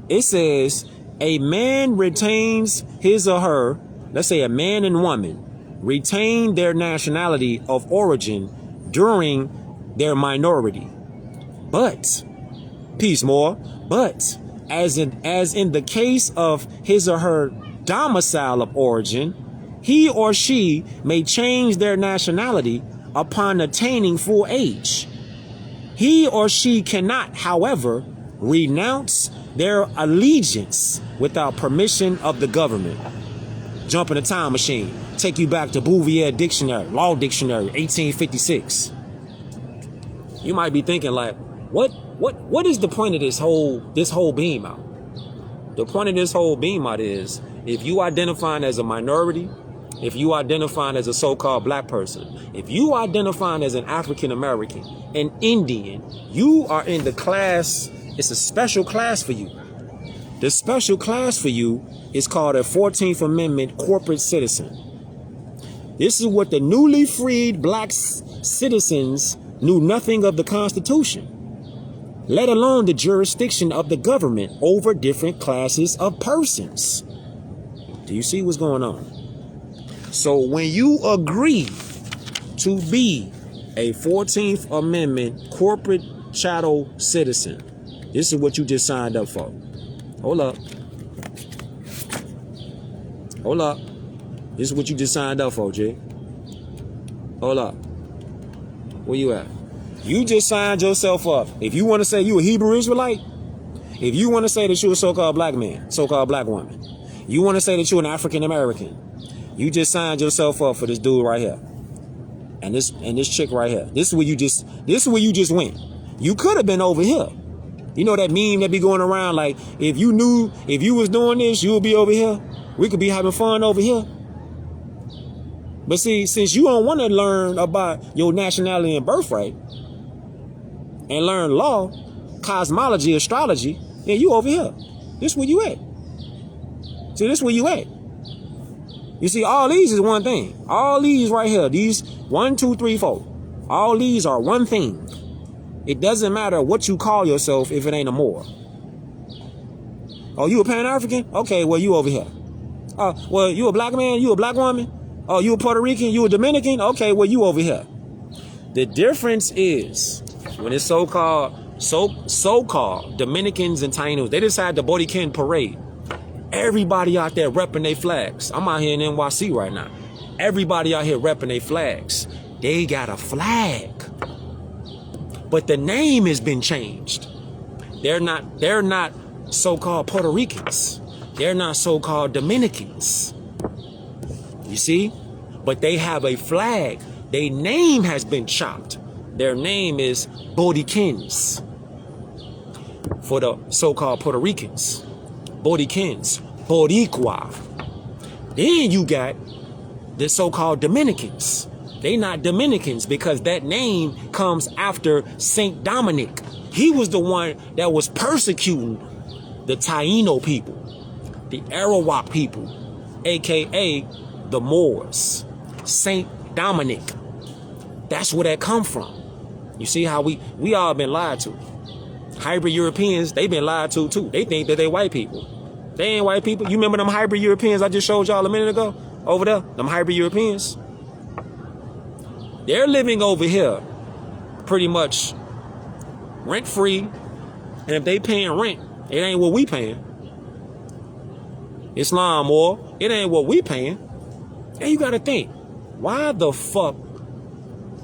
it says a man retains his or her, let's say a man and woman, retain their nationality of origin during their minority. But, peace more, but as in the case of his or her domicile of origin, he or she may change their nationality upon attaining full age. He or she cannot, however, renounce their allegiance without permission of the government. Jump in a time machine, take you back to Bouvier Dictionary, Law Dictionary, 1856. You might be thinking like, what is the point of this whole beam out? The point of this whole beam out is, if you identifying as a minority, if you identifying as a so-called black person, if you identifying as an African American, an Indian, you are in the class. It's a special class for you. The special class for you is called a 14th Amendment corporate citizen. This is what the newly freed black citizens knew nothing of the Constitution, let alone the jurisdiction of the government over different classes of persons. Do you see what's going on? So when you agree to be a 14th Amendment corporate chattel citizen, this is what you just signed up for. Hold up. Hold up. This is what you just signed up for, G. Hold up. Where you at? You just signed yourself up. If you want to say you a Hebrew Israelite, if you want to say that you're a so-called black man, so-called black woman, you want to say that you're an African American, you just signed yourself up for this dude right here. And this chick right here. This is where you just went. You could have been over here. You know that meme that be going around like, if you was doing this, you would be over here. We could be having fun over here. But see, since you don't want to learn about your nationality and birthright and learn law, cosmology, astrology, then you over here. This where you at. See, this where you at. You see, all these is one thing. All these right here, these 1, 2, 3, 4. All these are one thing. It doesn't matter what you call yourself if it ain't a Moor. Oh, you a Pan-African? Okay, well, you over here. Well, you a black man? You a black woman? Oh, you a Puerto Rican? You a Dominican? Okay, well, you over here. The difference is when it's so-called Dominicans and Tainos, they decide the Bodiken parade. Everybody out there repping their flags. I'm out here in NYC right now. Everybody out here repping their flags. They got a flag. But the name has been changed. They're not so-called Puerto Ricans. They're not so-called Dominicans. You see? But they have a flag. Their name has been chopped. Their name is Bodikins. For the so-called Puerto Ricans. Bodikins. Boricua. Then you got the so-called Dominicans. They not Dominicans because that name comes after Saint Dominic. He was the one that was persecuting the Taino people, the Arawak people, aka the Moors. Saint Dominic. That's where that come from. You see how we all been lied to. Hybrid Europeans, they been lied to too. They think that they white people. They ain't white people. You remember them hybrid Europeans I just showed y'all a minute ago? Over there, them hybrid Europeans. They're living over here pretty much rent-free. And if they paying rent, it ain't what we paying. Islam or it ain't what we paying. And you gotta think, why the fuck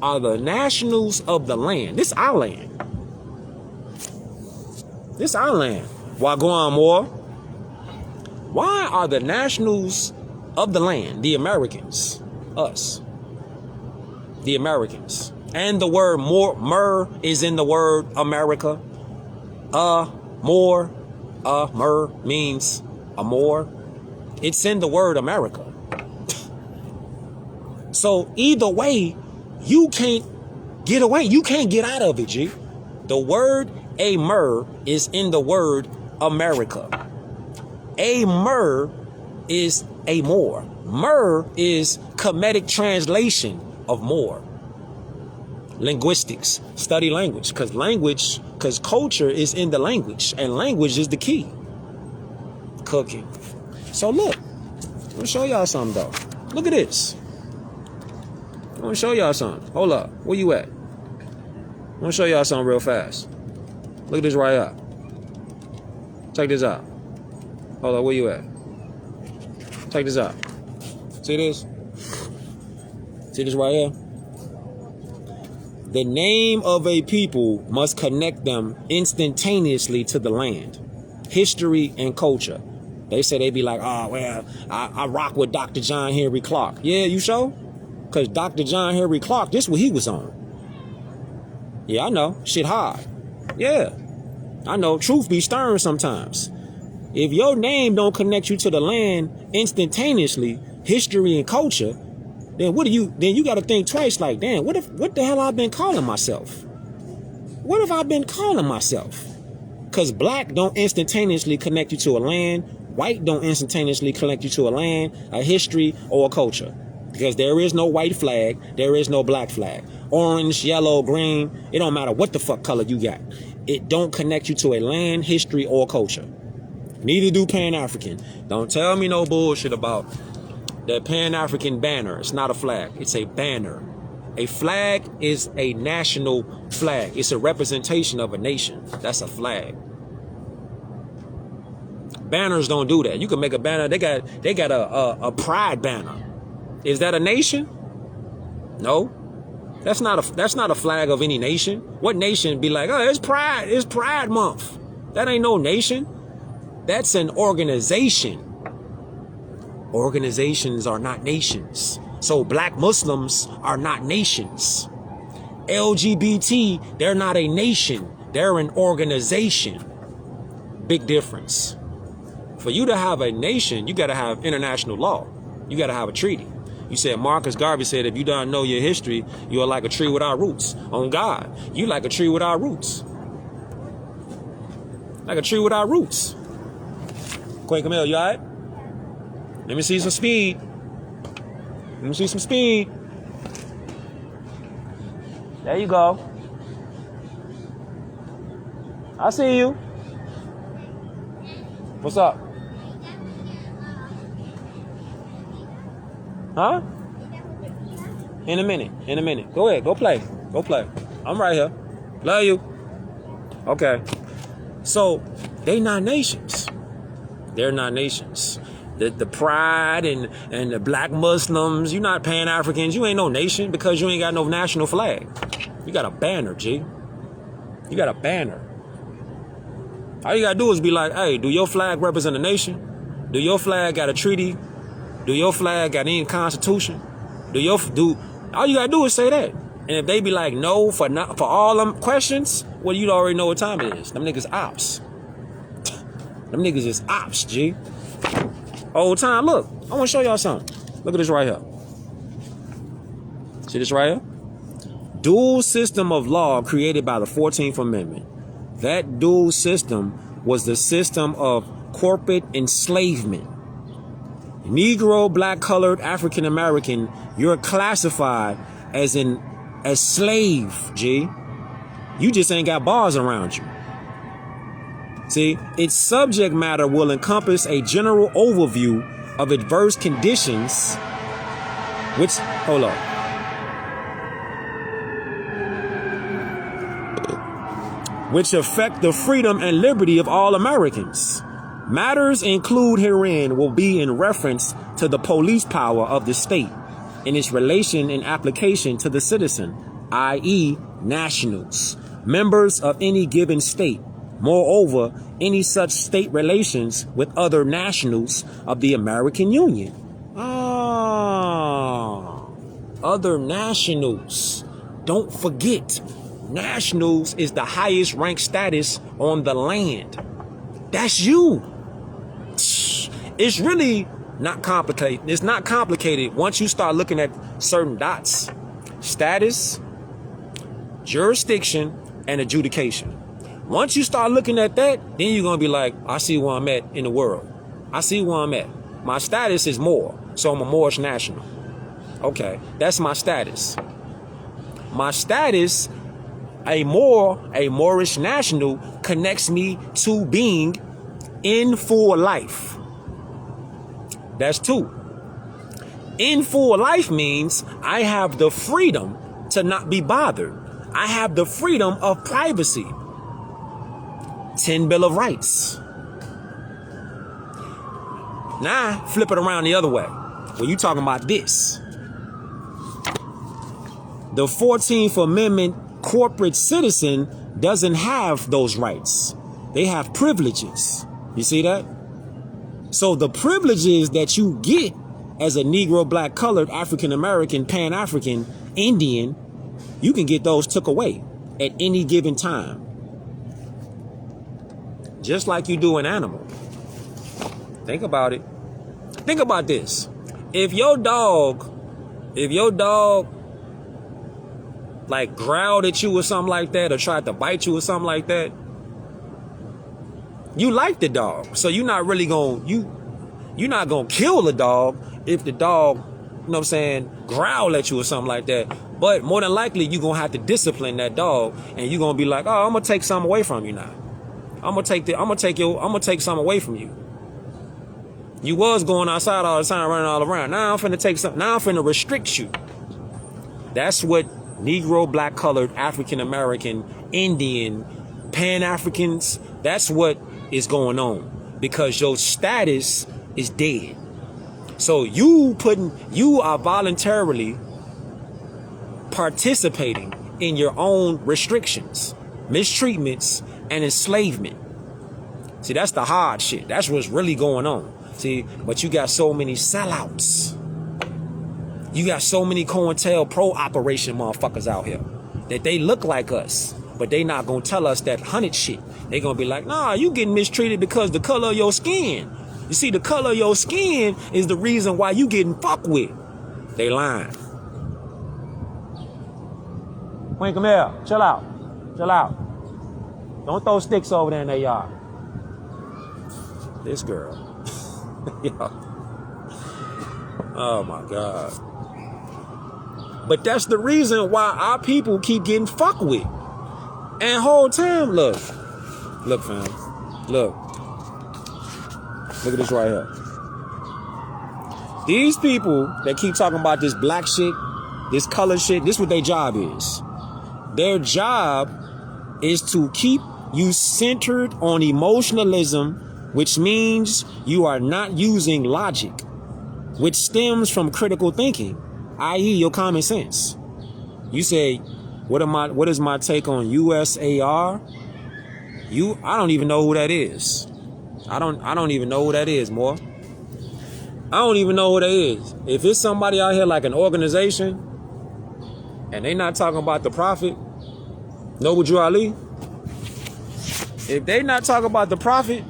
are the nationals of the land? This our land. This our land. Wagwan more. Why are the nationals of the land, the Americans, us, the Americans, and the word mer is in the word America. Mer means a more. It's in the word America. So either way, you can't get away. You can't get out of it, G. The word Amer is in the word America. Amer is a more. Mer is comedic translation of more. Linguistics. Study language. Because culture is in the language. And language is the key. Cooking. So look. Let me show y'all something though. Look at this. I want to show y'all something. Hold up. Where you at? I want to show y'all something real fast. Look at this right here. Check this out. Hold up. Where you at? Check this out. See this? See this right here? The name of a people must connect them instantaneously to the land, history, and culture. They say they be like, oh, well, I rock with Dr. John Henry Clark. Yeah, you sure? Because Dr. John Henry Clark, this what he was on. Yeah, I know. Shit hard. Yeah. I know. Truth be stern sometimes. If your name don't connect you to the land instantaneously, history and culture, then you got to think twice like, damn, what the hell I've been calling myself? What have I been calling myself? Because black don't instantaneously connect you to a land. White don't instantaneously connect you to a land, a history, or a culture. Because there is no white flag. There is no black flag. Orange, yellow, green. It don't matter what the fuck color you got. It don't connect you to a land, history, or culture. Neither do Pan-African. Don't tell me no bullshit about the Pan-African banner. It's not a flag. It's a banner. A flag is a national flag. It's a representation of a nation. That's a flag. Banners don't do that. You can make a banner. They got a pride banner. Is that a nation? No. That's not a flag of any nation. What nation be like, oh, it's Pride Month. That ain't no nation. That's an organization. Organizations are not nations. So black Muslims are not nations. LGBT, they're not a nation. They're an organization. Big difference. For you to have a nation, you got to have international law. You got to have a treaty. You said Marcus Garvey said, if you don't know your history, you are like a tree without roots. On God, you like a tree without roots. Like a tree without roots. Queen Camille, you all right? Let me see some speed. Let me see some speed. There you go. I see you. What's up? Huh? In a minute. In a minute. Go ahead. Go play. Go play. I'm right here. Love you. Okay. So, they not nations. They're not nations. The pride and the black Muslims, you're not Pan-Africans. You ain't no nation because you ain't got no national flag. You got a banner, G. You got a banner. All you got to do is be like, hey, do your flag represent a nation? Do your flag got a treaty? Do your flag got any constitution? All you got to do is say that. And if they be like, no, for all them questions, well, you already know what time it is. Them niggas ops. Them niggas is ops, G. Old time, look. I want to show y'all something. Look at this right here. See this right here? Dual system of law created by the 14th Amendment. That dual system was the system of corporate enslavement. Negro, black, colored, African American, you're classified as slave, G. You just ain't got bars around you. See, its subject matter will encompass a general overview of adverse conditions, which affect the freedom and liberty of all Americans. Matters included herein will be in reference to the police power of the state in its relation and application to the citizen, i.e. nationals, members of any given state. Moreover, any such state relations with other nationals of the American Union. Other nationals. Don't forget, nationals is the highest ranked status on the land. That's you. It's really not complicated. It's not complicated once you start looking at certain dots. Status, jurisdiction, and adjudication. Once you start looking at that, then you're going to be like, I see where I'm at in the world. I see where I'm at. My status is Moor, so I'm a Moorish national. Okay, that's my status. My status, a Moorish national, connects me to being in full life. That's 2. In full life means I have the freedom to not be bothered. I have the freedom of privacy. 10 Bill of Rights. Now, flip it around the other way. When you talking about this, the 14th Amendment corporate citizen doesn't have those rights. They have privileges. You see that? So the privileges that you get as a Negro, black, colored, African American, Pan-African, Indian, you can get those took away at any given time. Just like you do an animal. Think about it. Think about this. If your dog like growled at you or something like that, or tried to bite you or something like that, you like the dog. So you're not really you're not gonna kill the dog if the dog, you know what I'm saying, growl at you or something like that. But more than likely, you're gonna have to discipline that dog, and you're gonna be like, oh, I'm gonna take something away from you now. I'm gonna take something away from you. You was going outside all the time, running all around. Now I'm finna take something. Now I'm finna restrict you. That's what Negro, black, colored, African American, Indian, Pan-Africans, that's what is going on, because your status is dead. So you are voluntarily participating in your own restrictions, mistreatments, and enslavement. See, that's the hard shit. That's what's really going on. See, but you got so many sellouts. You got so many COINTELPRO operation motherfuckers out here that they look like us, but they not gonna tell us that hunted shit. They gonna be like, nah, you getting mistreated because the color of your skin. You see, the color of your skin is the reason why you getting fucked with. They lying. Queen Camille, chill out. Chill out. Don't throw sticks over there in their yard. This girl. Yeah. Oh my God. But that's the reason why our people keep getting fucked with. And whole time, look, fam, look at this right here. These people that keep talking about this black shit, this color shit, this is what their job is. Their job is to keep you centered on emotionalism, which means you are not using logic, which stems from critical thinking, i.e. your common sense. You say, what is my take on USAR? I don't even know who that is. I don't even know who that is, more. I don't even know who that is. If it's somebody out here like an organization and they not talking about the Prophet, Noble Drew Ali, if they not talking about the Prophet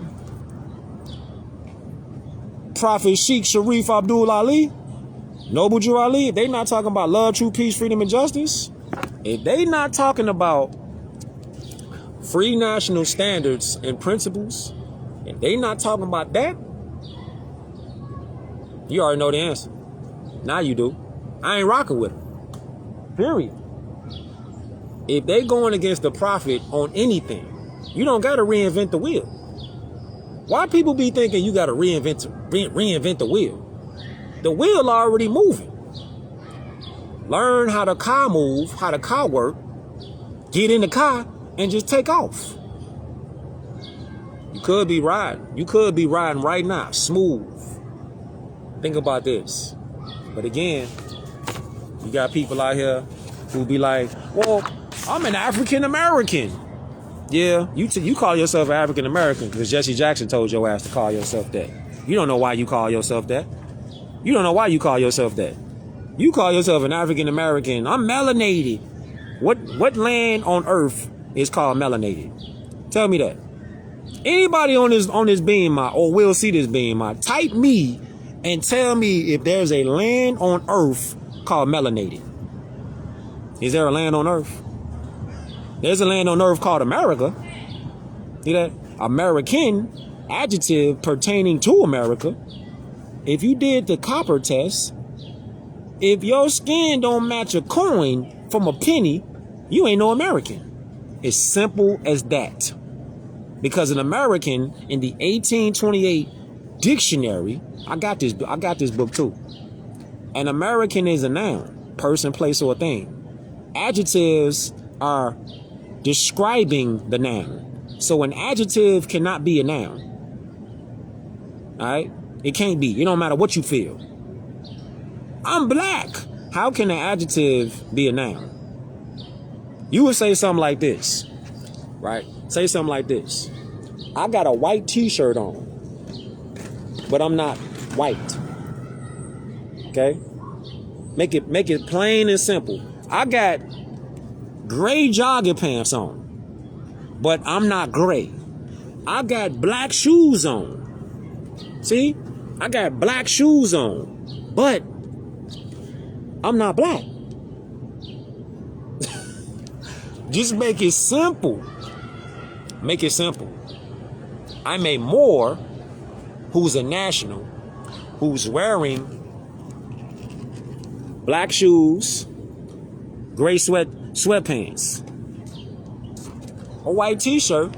Sheikh Sharif Abdul Ali, Noble Drew Ali, if they not talking about love, truth, peace, freedom, and justice, if they not talking about free national standards and principles, if they not talking about that, you already know the answer. Now you do. I ain't rocking with them. Period. If they going against the Prophet on anything, you don't got to reinvent the wheel. Why people be thinking you got to reinvent the wheel? The wheel already moving. Learn how the car move, how the car work. Get in the car and just take off. You could be riding. You could be riding right now, smooth. Think about this. But again, you got people out here who be like, well, I'm an African American. Yeah, you call yourself an African American because Jesse Jackson told your ass to call yourself that. You don't know why you call yourself that. You don't know why you call yourself that. You call yourself an African American. I'm melanated. What land on earth is called melanated? Tell me that. Anybody on this beam, or will see this beam, type me and tell me if there's a land on earth called melanated. Is there a land on earth? There's a land on earth called America. See that? American, adjective pertaining to America. If you did the copper test, if your skin don't match a coin from a penny, you ain't no American. It's simple as that. Because an American in the 1828 dictionary, I got this book too. An American is a noun, person, place, or thing. Adjectives are describing the noun. So an adjective cannot be a noun. All right? It can't be. It don't matter what you feel. I'm black. How can an adjective be a noun? You would say something like this, right? Say something like this. I got a white t-shirt on, but I'm not white. Okay? Make it plain and simple. I got gray jogging pants on, but I'm not gray. I got black shoes on. See? I got black shoes on, but I'm not black. Just make it simple. Make it simple. I'm a Moor who's a national, who's wearing black shoes, gray sweatpants, a white t-shirt.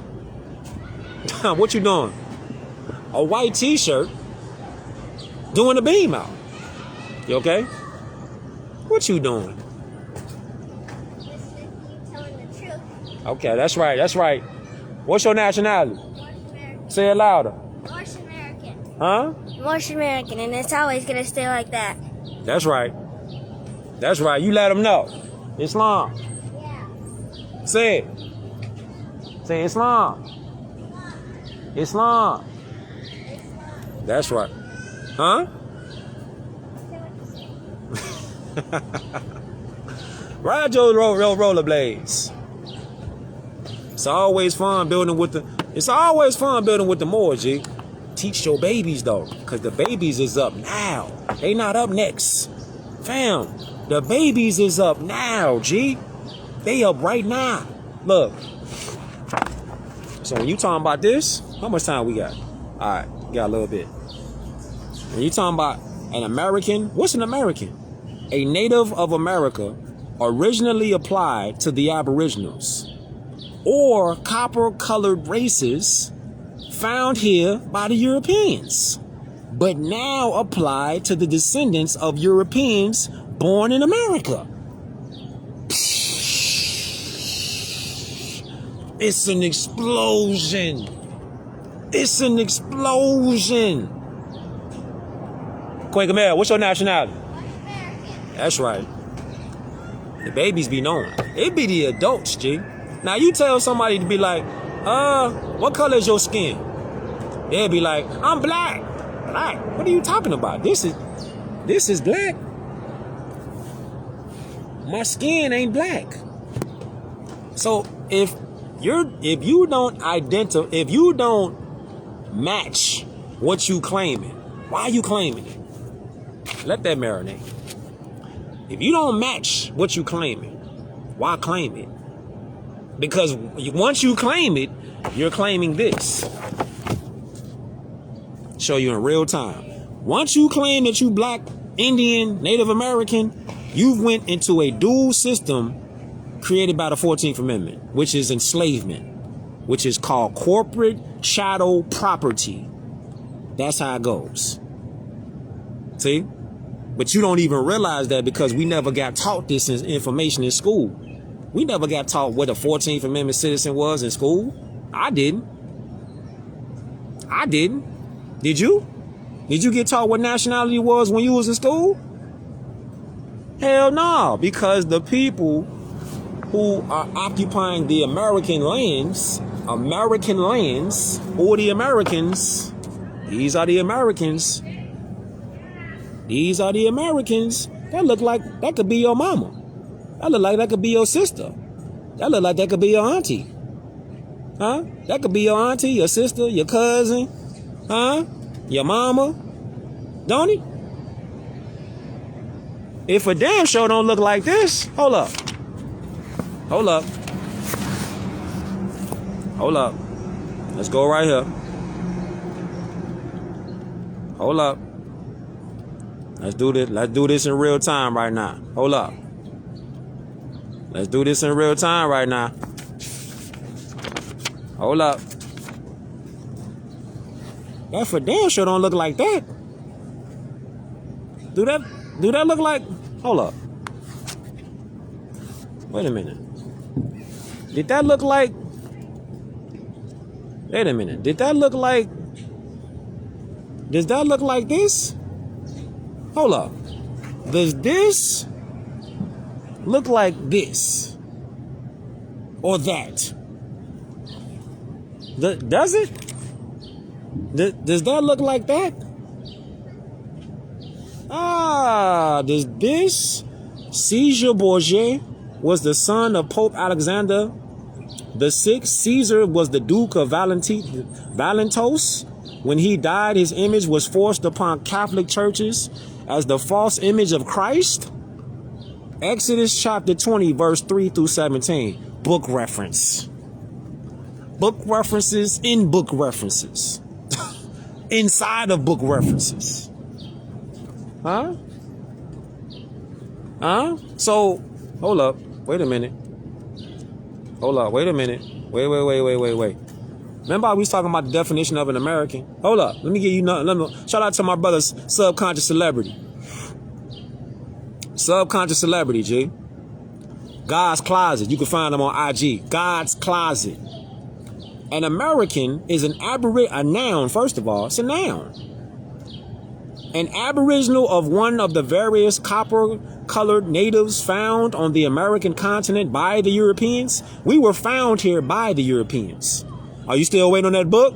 What you doing? A white t-shirt doing the beam out. You okay? What you doing? Telling the truth. Okay, that's right. That's right. What's your nationality? North American. Say it louder. North American. Huh? North American, and it's always gonna stay like that. That's right. That's right. You let them know. Islam. Yeah. Say it. Say Islam. Islam. That's right. Huh? Ride your rollerblades. It's always fun building with the Moors, G. Teach your babies though, cause the babies is up now. They not up next. Fam, the babies is up now, G. They up right now. Look. So when you talking about this, how much time we got? All right, got a little bit. When you talking about an American, what's an American? A native of America originally applied to the Aboriginals or copper-colored races found here by the Europeans, but now applied to the descendants of Europeans born in America. It's an explosion. It's an explosion. Quaker Mel, what's your nationality? American. That's right. The babies be knowing. It be the adults, G. Now you tell somebody to be like, what color is your skin? They'll be like, I'm black. Black? What are you talking about? This is black. My skin ain't black. So if you don't match what you claiming, why are you claiming it? Let that marinate. If you don't match what you claiming, why claim it? Because once you claim it, you're claiming this. Show you in real time. Once you claim that you black, Indian, Native American, you've went into a dual system created by the 14th Amendment, which is enslavement, which is called corporate chattel property. That's how it goes. See? But you don't even realize that because we never got taught this information in school. We never got taught what a 14th Amendment citizen was in school. I didn't. Did you? Did you get taught what nationality was when you was in school? Hell no, because the people who are occupying the American lands, or the Americans, these are the Americans. These are the Americans. That look like that could be your mama. That look like that could be your sister. That look like that could be your auntie. Huh? That could be your auntie, your sister, your cousin. Huh? Your mama. Don't it? If a damn show don't look like this, hold up. Hold up. Hold up. Let's go right here. Hold up. Let's do this. Let's do this in real time right now. Hold up. Let's do this in real time right now. Hold up. That for damn sure don't look like that. Do that look like? Hold up. Wait a minute. Did that look like? Wait a minute. Did that look like? Does that look like this? Hold up. Does this look like this? Or that? Does it? Does that look like that? Does this? Caesar Borgia was the son of Pope Alexander the Sixth. Caesar was the Duke of Valentos. When he died, his image was forced upon Catholic churches as the false image of Christ. Exodus chapter 20, verse 3 through 17. Book reference. Book references in book references. Inside of book references. Huh? So, hold up. Wait a minute. Hold up. Wait a minute. Wait. Remember how we was talking about the definition of an American? Hold up. Let me give you another. Shout out to my brother's Subconscious Celebrity. Subconscious Celebrity, G. God's Closet. You can find them on IG. God's Closet. An American is a noun, first of all. It's a noun. An aboriginal of one of the various copper-colored natives found on the American continent by the Europeans. We were found here by the Europeans. Are you still waiting on that book?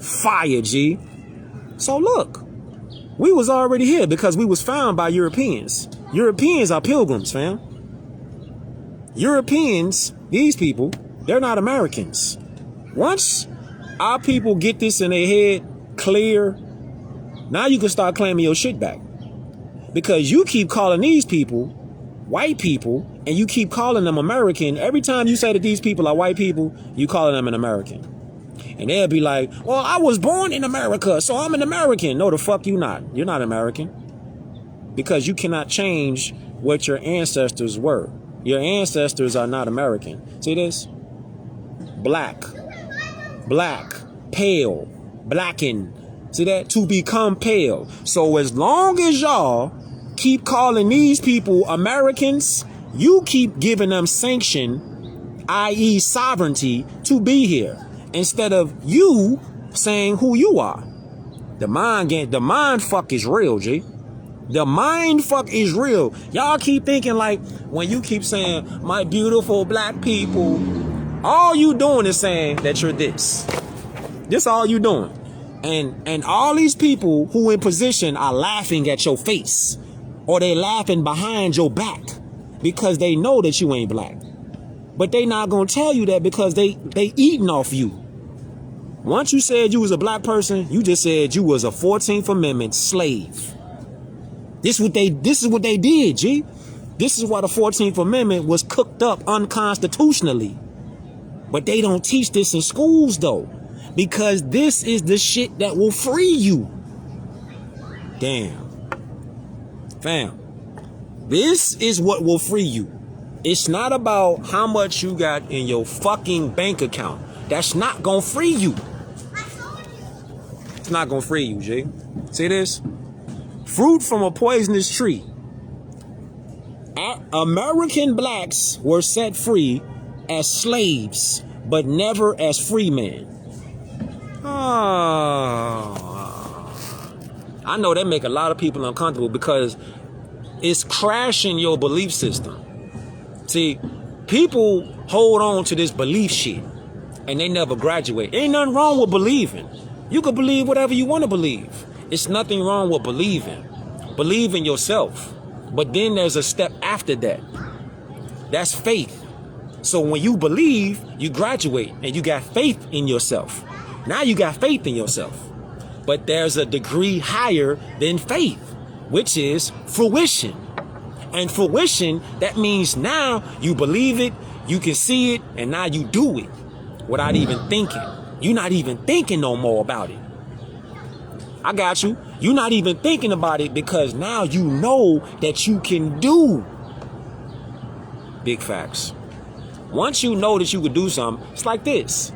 Fire, G. So look, we was already here because we was found by Europeans. Europeans are pilgrims, fam. Europeans, these people, they're not Americans. Once our people get this in their head clear, now you can start claiming your shit back. Because you keep calling these people white people and you keep calling them American. Every time you say that these people are white people, you calling them an American. And they'll be like, well, I was born in America, so I'm an American. No, the fuck you not. You're not American. Because you cannot change what your ancestors were. Your ancestors are not American. See this? Black, pale, blacken. See that? To become pale. So as long as y'all keep calling these people Americans, you keep giving them sanction, i.e. sovereignty, to be here. Instead of you saying who you are. The mind fuck is real, G. The mind fuck is real. Y'all keep thinking like when you keep saying my beautiful black people, all you doing is saying that you're this. This all you doing. And all these people who in position are laughing at your face, or they laughing behind your back because they know that you ain't black. But they not gonna tell you that because they eating off you. Once you said you was a black person, you just said you was a 14th Amendment slave. This is what they did, G. This is why the 14th Amendment was cooked up unconstitutionally. But they don't teach this in schools though. Because this is the shit that will free you. Damn. Fam. This is what will free you. It's not about how much you got in your fucking bank account. That's not gonna free you. It's not gonna free you, G. See this? Fruit from a poisonous tree. American blacks were set free as slaves, but never as free men. I know that make a lot of people uncomfortable because it's crashing your belief system. See, people hold on to this belief shit and they never graduate. Ain't nothing wrong with believing. You can believe whatever you want to believe. It's nothing wrong with believing. Believe in yourself. But then there's a step after that. That's faith. So when you believe, you graduate and you got faith in yourself. Now you got faith in yourself. But there's a degree higher than faith, which is fruition. And fruition, that means now you believe it, you can see it, and now you do it without even thinking. You're not even thinking no more about it. I got you. You're not even thinking about it because now you know that you can do. Big facts. Once you know that you could do something, it's like this.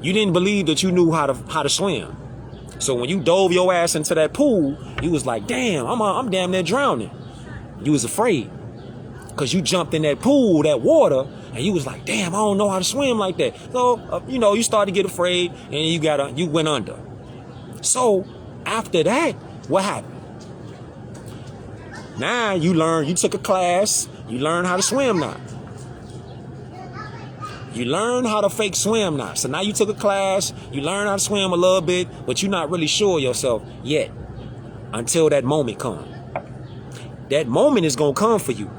You didn't believe that you knew how to swim. So when you dove your ass into that pool, you was like, damn, I'm damn near drowning. You was afraid because you jumped in that pool, that water, and you was like, damn, I don't know how to swim like that. So, you started to get afraid and you went under. So after that, what happened? Now you took a class, you learned how to swim now. You learn how to fake swim now. So now you took a class, you learn how to swim a little bit, but you're not really sure yourself yet until that moment comes. That moment is going to come for you.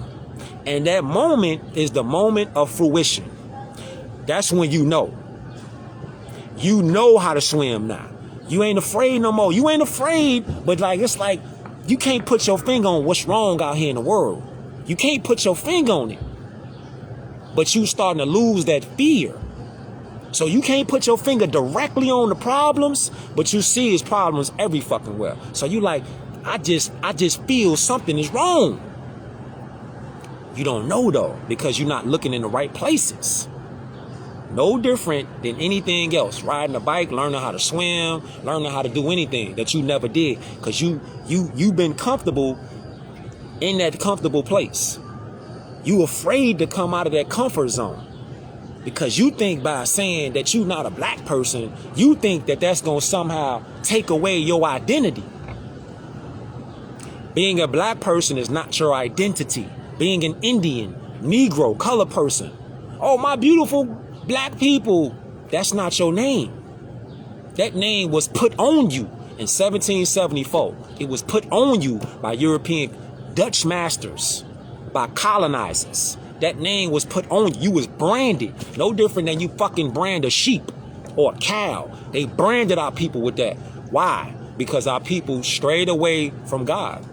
And that moment is the moment of fruition. That's when you know. You know how to swim now. You ain't afraid no more. You ain't afraid, but it's like you can't put your finger on what's wrong out here in the world. You can't put your finger on it. But you starting to lose that fear. So you can't put your finger directly on the problems, but you see his problems every fucking where. So you like, I just feel something is wrong. You don't know though, because you're not looking in the right places. No different than anything else. Riding a bike, learning how to swim, learning how to do anything that you never did. Because you've been comfortable in that comfortable place. You afraid to come out of that comfort zone. Because you think by saying that you're not a black person, you think that that's going to somehow take away your identity. Being a black person is not your identity. Being an Indian, Negro, color person. Oh, my beautiful black people. That's not your name. That name was put on you in 1774. It was put on you by European Dutch masters, by colonizers. That name was put on you. You was branded. No different than you fucking brand a sheep or a cow. They branded our people with that. Why? Because our people strayed away from God.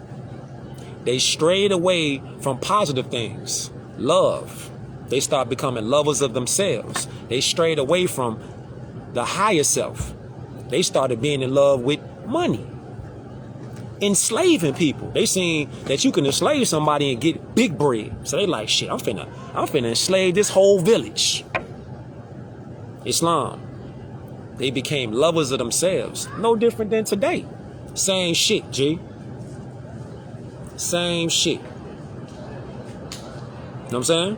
They strayed away from positive things. Love. They start becoming lovers of themselves. They strayed away from the higher self. They started being in love with money. Enslaving people. They seen that you can enslave somebody and get big bread. So they like, shit, I'm finna enslave this whole village. Islam. They became lovers of themselves. No different than today. Same shit, G. Same shit. You know what I'm saying?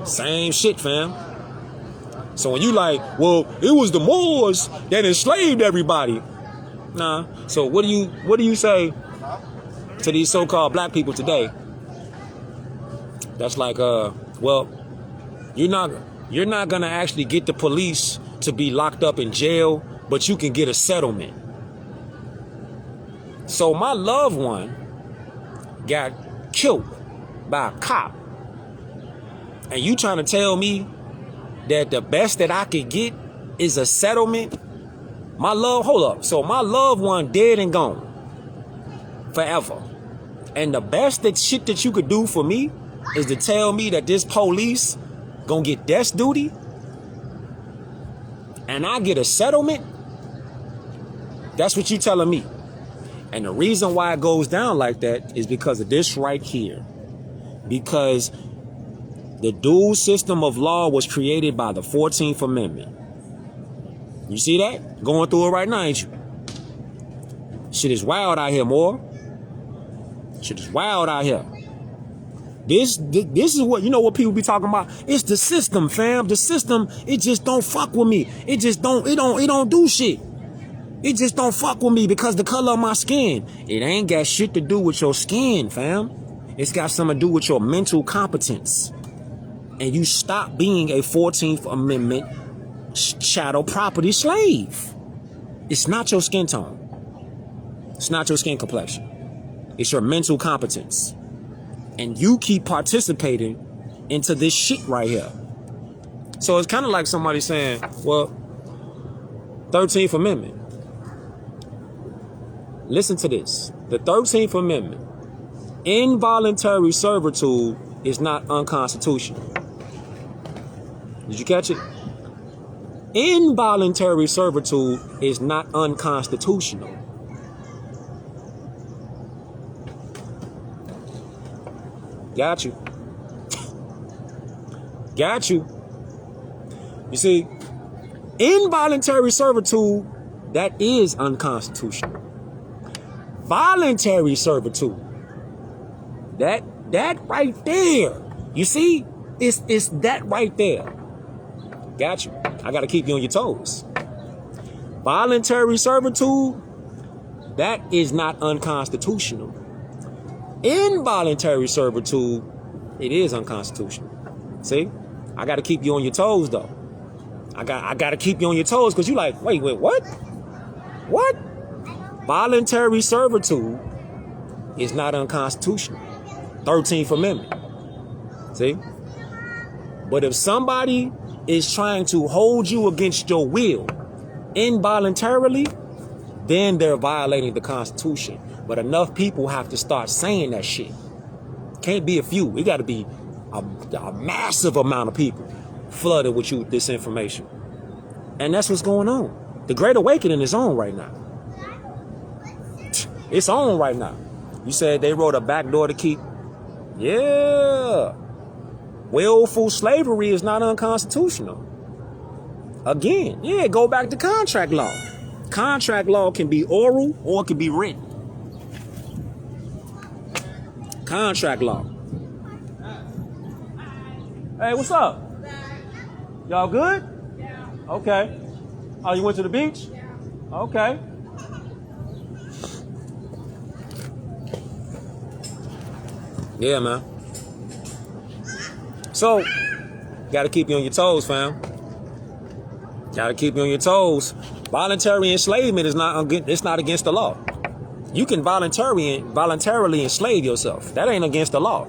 Same shit, fam. So when you like, well, it was the Moors that enslaved everybody. Nah. So what do you say to these so-called black people today? That's like, well, you're not gonna actually get the police to be locked up in jail, but you can get a settlement. So my loved one got killed by a cop, and you trying to tell me that the best that I could get is a settlement? Hold up. So my loved one dead and gone forever. And the best shit that you could do for me is to tell me that this police gonna get death duty and I get a settlement? That's what you telling me. And the reason why it goes down like that is because of this right here. Because the dual system of law was created by the 14th Amendment. You see that? Going through it right now, ain't you? Shit is wild out here, more. Shit is wild out here. This is what, you know what people be talking about? It's the system, fam. The system, it just don't fuck with me. It don't do shit. It just don't fuck with me because the color of my skin. It ain't got shit to do with your skin, fam. It's got something to do with your mental competence. And you stop being a 14th Amendment chattel property slave. It's not your skin tone. It's not your skin complexion. It's your mental competence. And you keep participating into this shit right here. So it's kind of like somebody saying, well, 13th Amendment. Listen to this. The 13th Amendment. Involuntary servitude is not unconstitutional. Did you catch it? Involuntary servitude is not unconstitutional. Got you. Got you. You see, involuntary servitude, that is unconstitutional. Voluntary servitude, that right there, you see, it's that right there. Got you. I got to keep you on your toes. Voluntary servitude, that is not unconstitutional. Involuntary servitude, it is unconstitutional. See, I got to keep you on your toes, though. I got to keep you on your toes because you like, wait, what? What? Voluntary servitude is not unconstitutional. 13th Amendment. See? But if somebody is trying to hold you against your will involuntarily, then they're violating the Constitution. But enough people have to start saying that shit. Can't be a few. It got to be a massive amount of people flooded with you with this information. And that's what's going on. The Great Awakening is on right now. It's on right now. You said they wrote a back door to keep. Yeah. Willful slavery is not unconstitutional. Again, yeah, go back to contract law. Contract law can be oral or it can be written. Contract law. Hey, what's up? Y'all good? Yeah. Okay. Oh, you went to the beach? Yeah. Okay. Yeah, man. So, gotta keep you on your toes, fam. Gotta keep you on your toes. Voluntary enslavement is not against the law. You can voluntarily enslave yourself. That ain't against the law.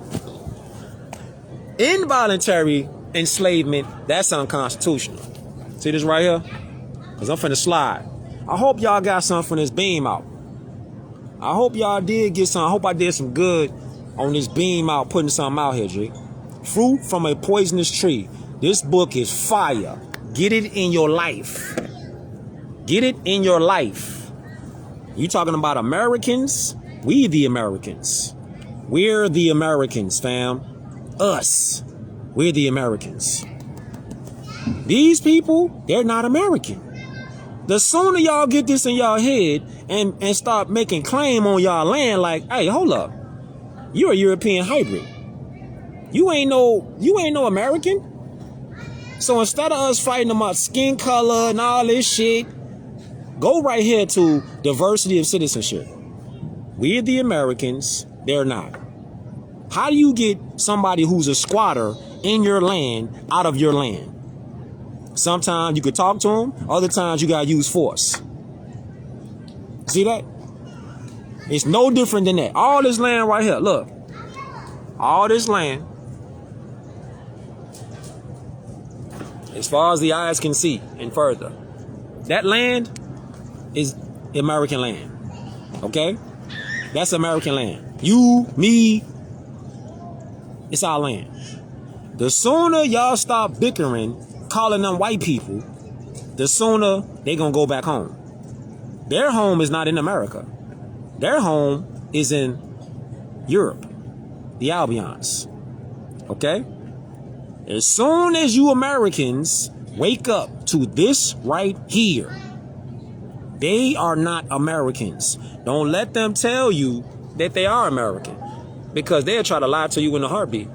Involuntary enslavement, that's unconstitutional. See this right here? Because I'm finna slide. I hope y'all got something from this beam out. I hope y'all did get some. I hope I did some good on this beam out, putting something out here, G. Fruit from a poisonous tree. This book is fire. Get it in your life. Get it in your life. You talking about Americans? We the Americans. We're the Americans, fam. Us. We're the Americans. These people, they're not American. The sooner y'all get this in y'all head and start making claim on y'all land, like, hey, hold up. You're a European hybrid. You ain't no American. So instead of us fighting about skin color and all this shit, go right here to diversity of citizenship. We're the Americans. They're not. How do you get somebody who's a squatter in your land out of your land? Sometimes you could talk to them. Other times you got to use force. See that? It's no different than that. All this land right here. Look. All this land. As far as the eyes can see and further. That land is American land. Okay? That's American land. You, me. It's our land. The sooner y'all stop bickering, calling them white people, the sooner they gonna go back home. Their home is not in America. Their home is in Europe, the Albions. Okay? As soon as you Americans wake up to this right here, they are not Americans. Don't let them tell you that they are American, because they'll try to lie to you in a heartbeat.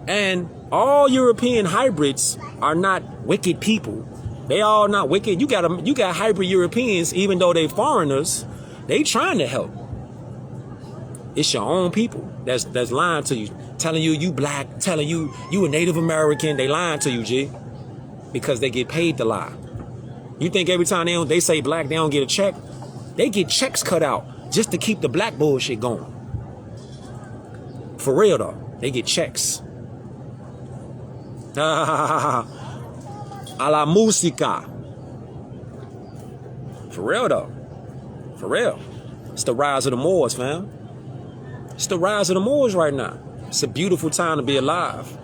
And all European hybrids are not wicked people. They all not wicked. You got hybrid Europeans, even though they foreigners, they trying to help. It's your own people that's lying to you, telling you you black, telling you you a Native American. They lying to you, G, because they get paid to lie. You think every time they say black, they don't get a check? They get checks cut out just to keep the black bullshit going. For real though, they get checks. A la música. For real though. For real. It's the rise of the Moors, fam. It's the rise of the Moors right now. It's a beautiful time to be alive.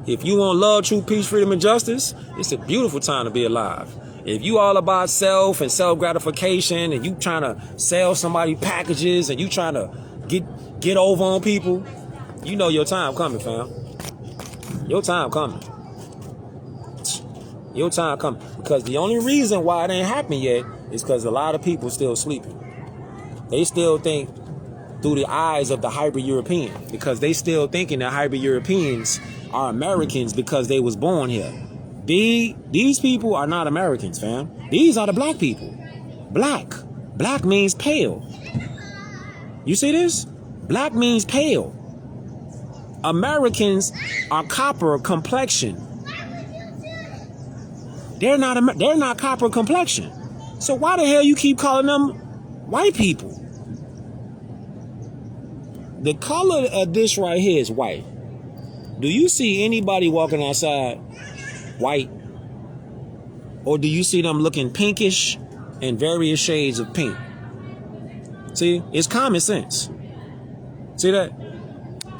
If you want love, truth, peace, freedom, and justice, it's a beautiful time to be alive. If you all about self and self-gratification and you trying to sell somebody packages and you trying to get over on people, you know your time coming, fam. Your time coming. Your time coming. Because the only reason why it ain't happened yet is because a lot of people still sleeping. They still think through the eyes of the hybrid European, because they still thinking that hybrid Europeans are Americans because they was born here. These people are not Americans, fam. These are the black people. Black. Black means pale. You see this? Black means pale. Americans are copper complexion. They're not copper complexion. So why the hell you keep calling them white people? The color of this right here is white. Do you see anybody walking outside white? Or do you see them looking pinkish and various shades of pink? See, it's common sense. See that?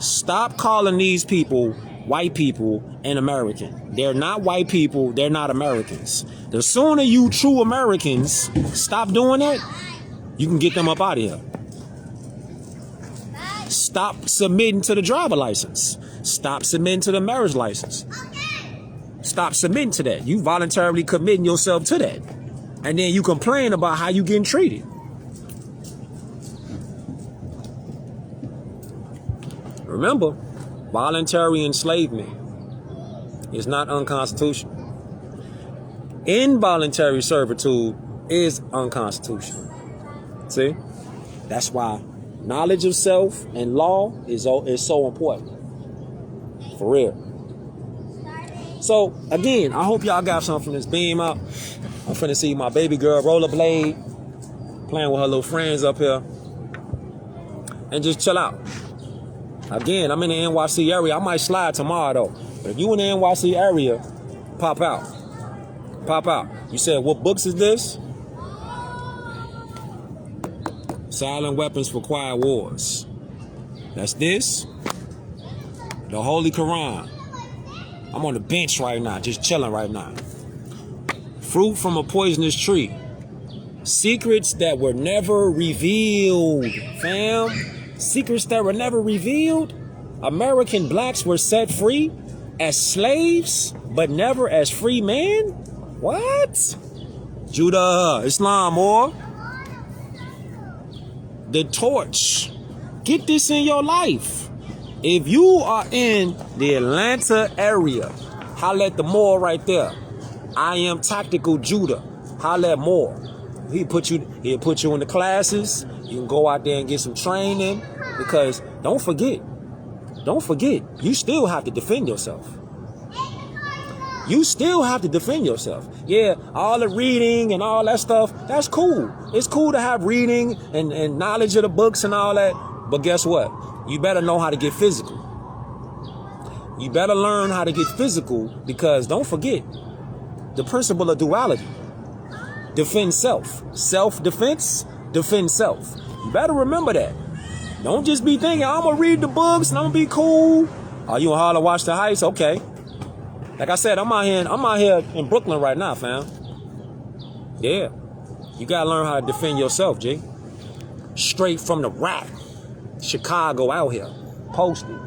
Stop calling these people white people and American. They're not white people. They're not Americans. The sooner you true Americans stop doing that, you can get them up out of here. Stop submitting to the driver license. Stop submitting to the marriage license. Stop submitting to that. You voluntarily committing yourself to that. And then you complain about how you getting treated. Remember, voluntary enslavement is not unconstitutional. Involuntary servitude is unconstitutional. See? That's why knowledge of self and law is so important. For real. So, again, I hope y'all got something from this beam up. I'm finna see my baby girl rollerblade, playing with her little friends up here. And just chill out. Again, I'm in the NYC area. I might slide tomorrow, though. But if you in the NYC area, pop out. Pop out. You said, what books is this? Silent Weapons for Quiet Wars. That's this. The Holy Quran. I'm on the bench right now, just chilling right now. Fruit from a poisonous tree. Secrets that were never revealed, fam. Secrets that were never revealed. American blacks were set free as slaves, but never as free men. What? Judah, Islam, or the torch. Get this in your life. If you are in the Atlanta area, holla at the mall right there. I am Tactical Judah. Holla at Moore. He'll put you in the classes. You can go out there and get some training. Because don't forget, you still have to defend yourself. You still have to defend yourself. Yeah, all the reading and all that stuff, that's cool. It's cool to have reading and knowledge of the books and all that. But guess what? You better know how to get physical. You better learn how to get physical, because don't forget the principle of duality. Defend self. Self-defense, defend self. You better remember that. Don't just be thinking, I'm going to read the books and I'm going to be cool. Are you in Harlem watch the Heights? Okay. Like I said, I'm out here in Brooklyn right now, fam. Yeah. You got to learn how to defend yourself, G. Straight from the rap. Chicago out here. Posted.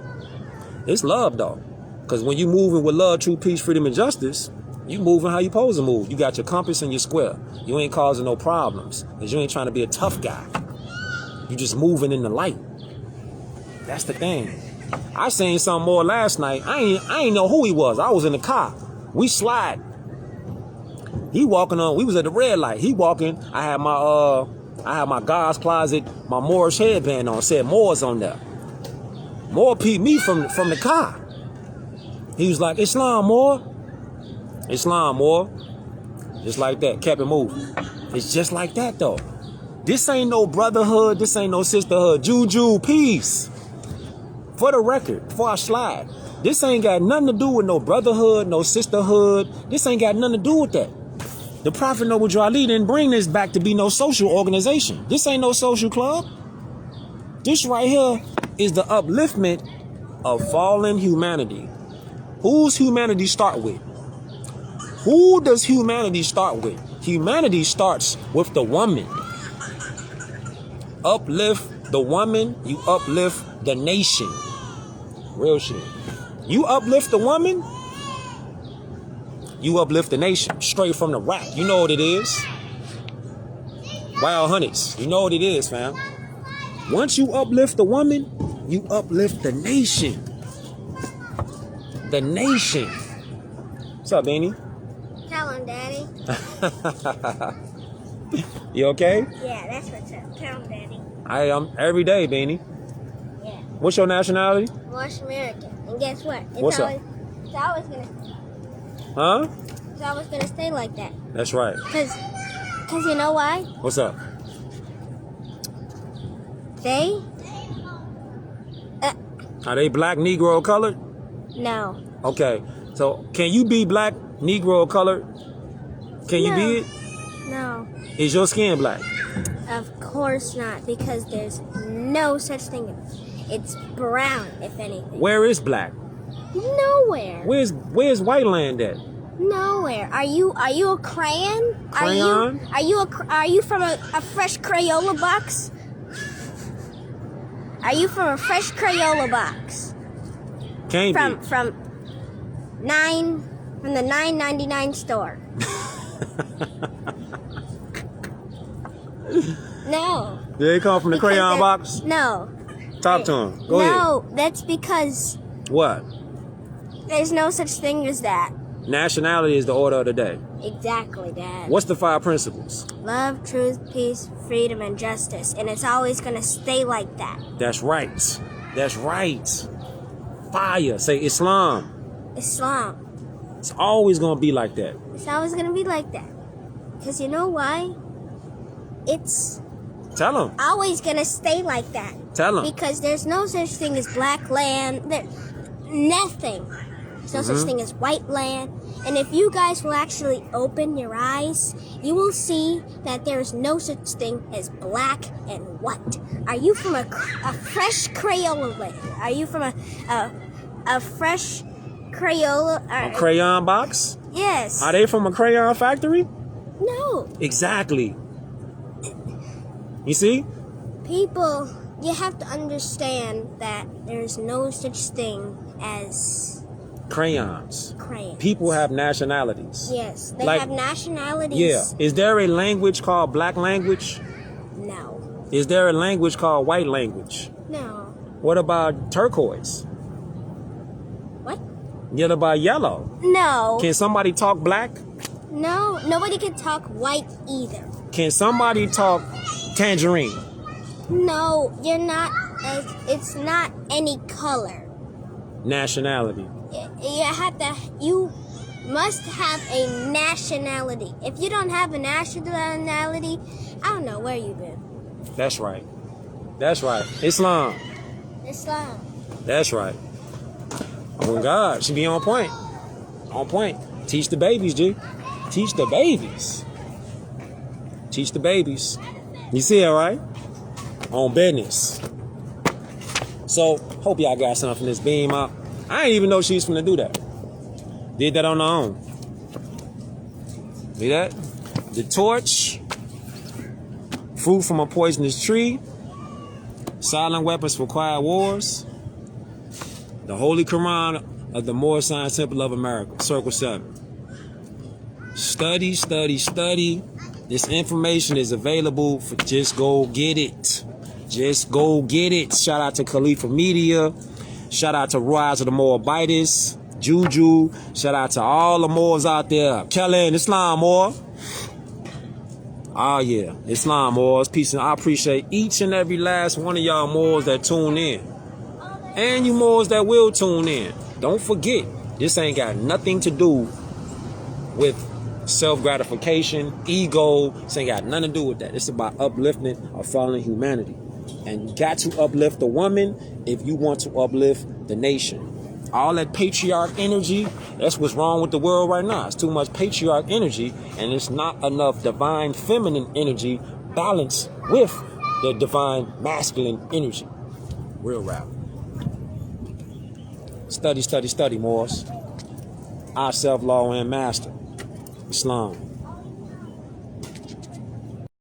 It's love, though. Because when you moving with love, truth, peace, freedom, and justice, you moving how you supposed to move. You got your compass and your square. You ain't causing no problems. Because you ain't trying to be a tough guy. You just moving in the light. That's the thing. I seen something more last night. I ain't know who he was. I was in the car. We slide. He walking on. We was at the red light. He walking. I had my God's closet, my Moorish headband on. Said Moors on there. Moore peeped me from the car. He was like, Islam, Moore. Islam, Moore. Just like that. Kept it moving. It's just like that, though. This ain't no brotherhood. This ain't no sisterhood. Juju, peace. For the record, before I slide, this ain't got nothing to do with no brotherhood, no sisterhood. This ain't got nothing to do with that. The Prophet Noble Ali didn't bring this back to be no social organization. This ain't no social club. This right here is the upliftment of fallen humanity. Who's humanity start with? Who does humanity start with? Humanity starts with the woman. Uplift the woman, you uplift the nation. Real shit. You uplift the woman, you uplift the nation. Straight from the rap. You know what it is. Wild Hunnids. You know what it is, fam. Once you uplift the woman, you uplift the nation. The nation. What's up, Beanie? Tell him, Daddy. You okay? Yeah, that's what's up. Tell him, Daddy. I'm every day, Beanie. Yeah. What's your nationality? Russian American. And guess what? What's up? It's always gonna. Huh? It's always gonna stay like that. That's right. Cause you know why? What's up? They. Are they black, Negro, or colored? No. Okay. So can you be black, Negro, or colored? Can you be it? No. Is your skin black? Of course not, because there's no such thing. It's brown, if anything. Where is black? Nowhere. Where's white land at? Nowhere. Are you a crayon? Crayon? Are you from a fresh Crayola box? Are you from a fresh Crayola box? Can't be. From the $9.99 store. No. Did they come from the crayon box? No. Talk to him. Go ahead. No, that's because What? there's no such thing as that. Nationality is the order of the day. Exactly, Dad. What's the 5 principles? Love, truth, peace, freedom, and justice. And it's always going to stay like that. That's right. That's right. Fire. Say Islam. Islam. It's always going to be like that. It's always going to be like that. Because you know why? It's Tell him. always going to stay like that. Tell him. Because there's no such thing as black land. Nothing. There's no such thing as white land. And if you guys will actually open your eyes, you will see that there is no such thing as black and white. Are you from a fresh Crayola land? Are you from a fresh Crayola? A crayon box? Yes. Are they from a crayon factory? No. Exactly. You see? People, you have to understand that there's no such thing as Crayons. crayons. People have nationalities. Yes, they Like- have nationalities. Yeah. Is there a language called black language? No. Is there a language called white language? No. What about turquoise? What? What about yellow? No. Can somebody talk black? No. Nobody can talk white either. Can somebody talk tangerine? No, you're not. It's not any color. Nationality. You must have a nationality. If you don't have a nationality, I don't know where you've been. That's right. That's right. Islam. Islam. That's right. Oh God, she be on point. On point. Teach the babies, G. Teach the babies. Teach the babies. You see it, right? On business. So, hope y'all got something from this beam up. I didn't even know she was finna do that. Did that on her own. See that? The torch. Fruit from a poisonous tree. Silent weapons for quiet wars. The Holy Quran of the Moor Science Temple of America. Circle 7. Study, study, study. This information is available for just go get it. Just go get it. Shout out to Khalifa Media. Shout out to Rise of the Moabites. Juju. Shout out to all the Moors out there. Kelly and Islam Moor. Oh yeah, Islam Moors. Peace, and I appreciate each and every last one of y'all Moors that tune in. And you Moors that will tune in. Don't forget, this ain't got nothing to do with self-gratification, ego. This ain't got nothing to do with that. It's about uplifting a fallen humanity. And you got to uplift the woman if you want to uplift the nation. All that patriarch energy, that's what's wrong with the world right now. It's too much patriarch energy, and it's not enough divine feminine energy balanced with the divine masculine energy. Real rap. Study, study, study, Moors. Our self-law and master. Islam.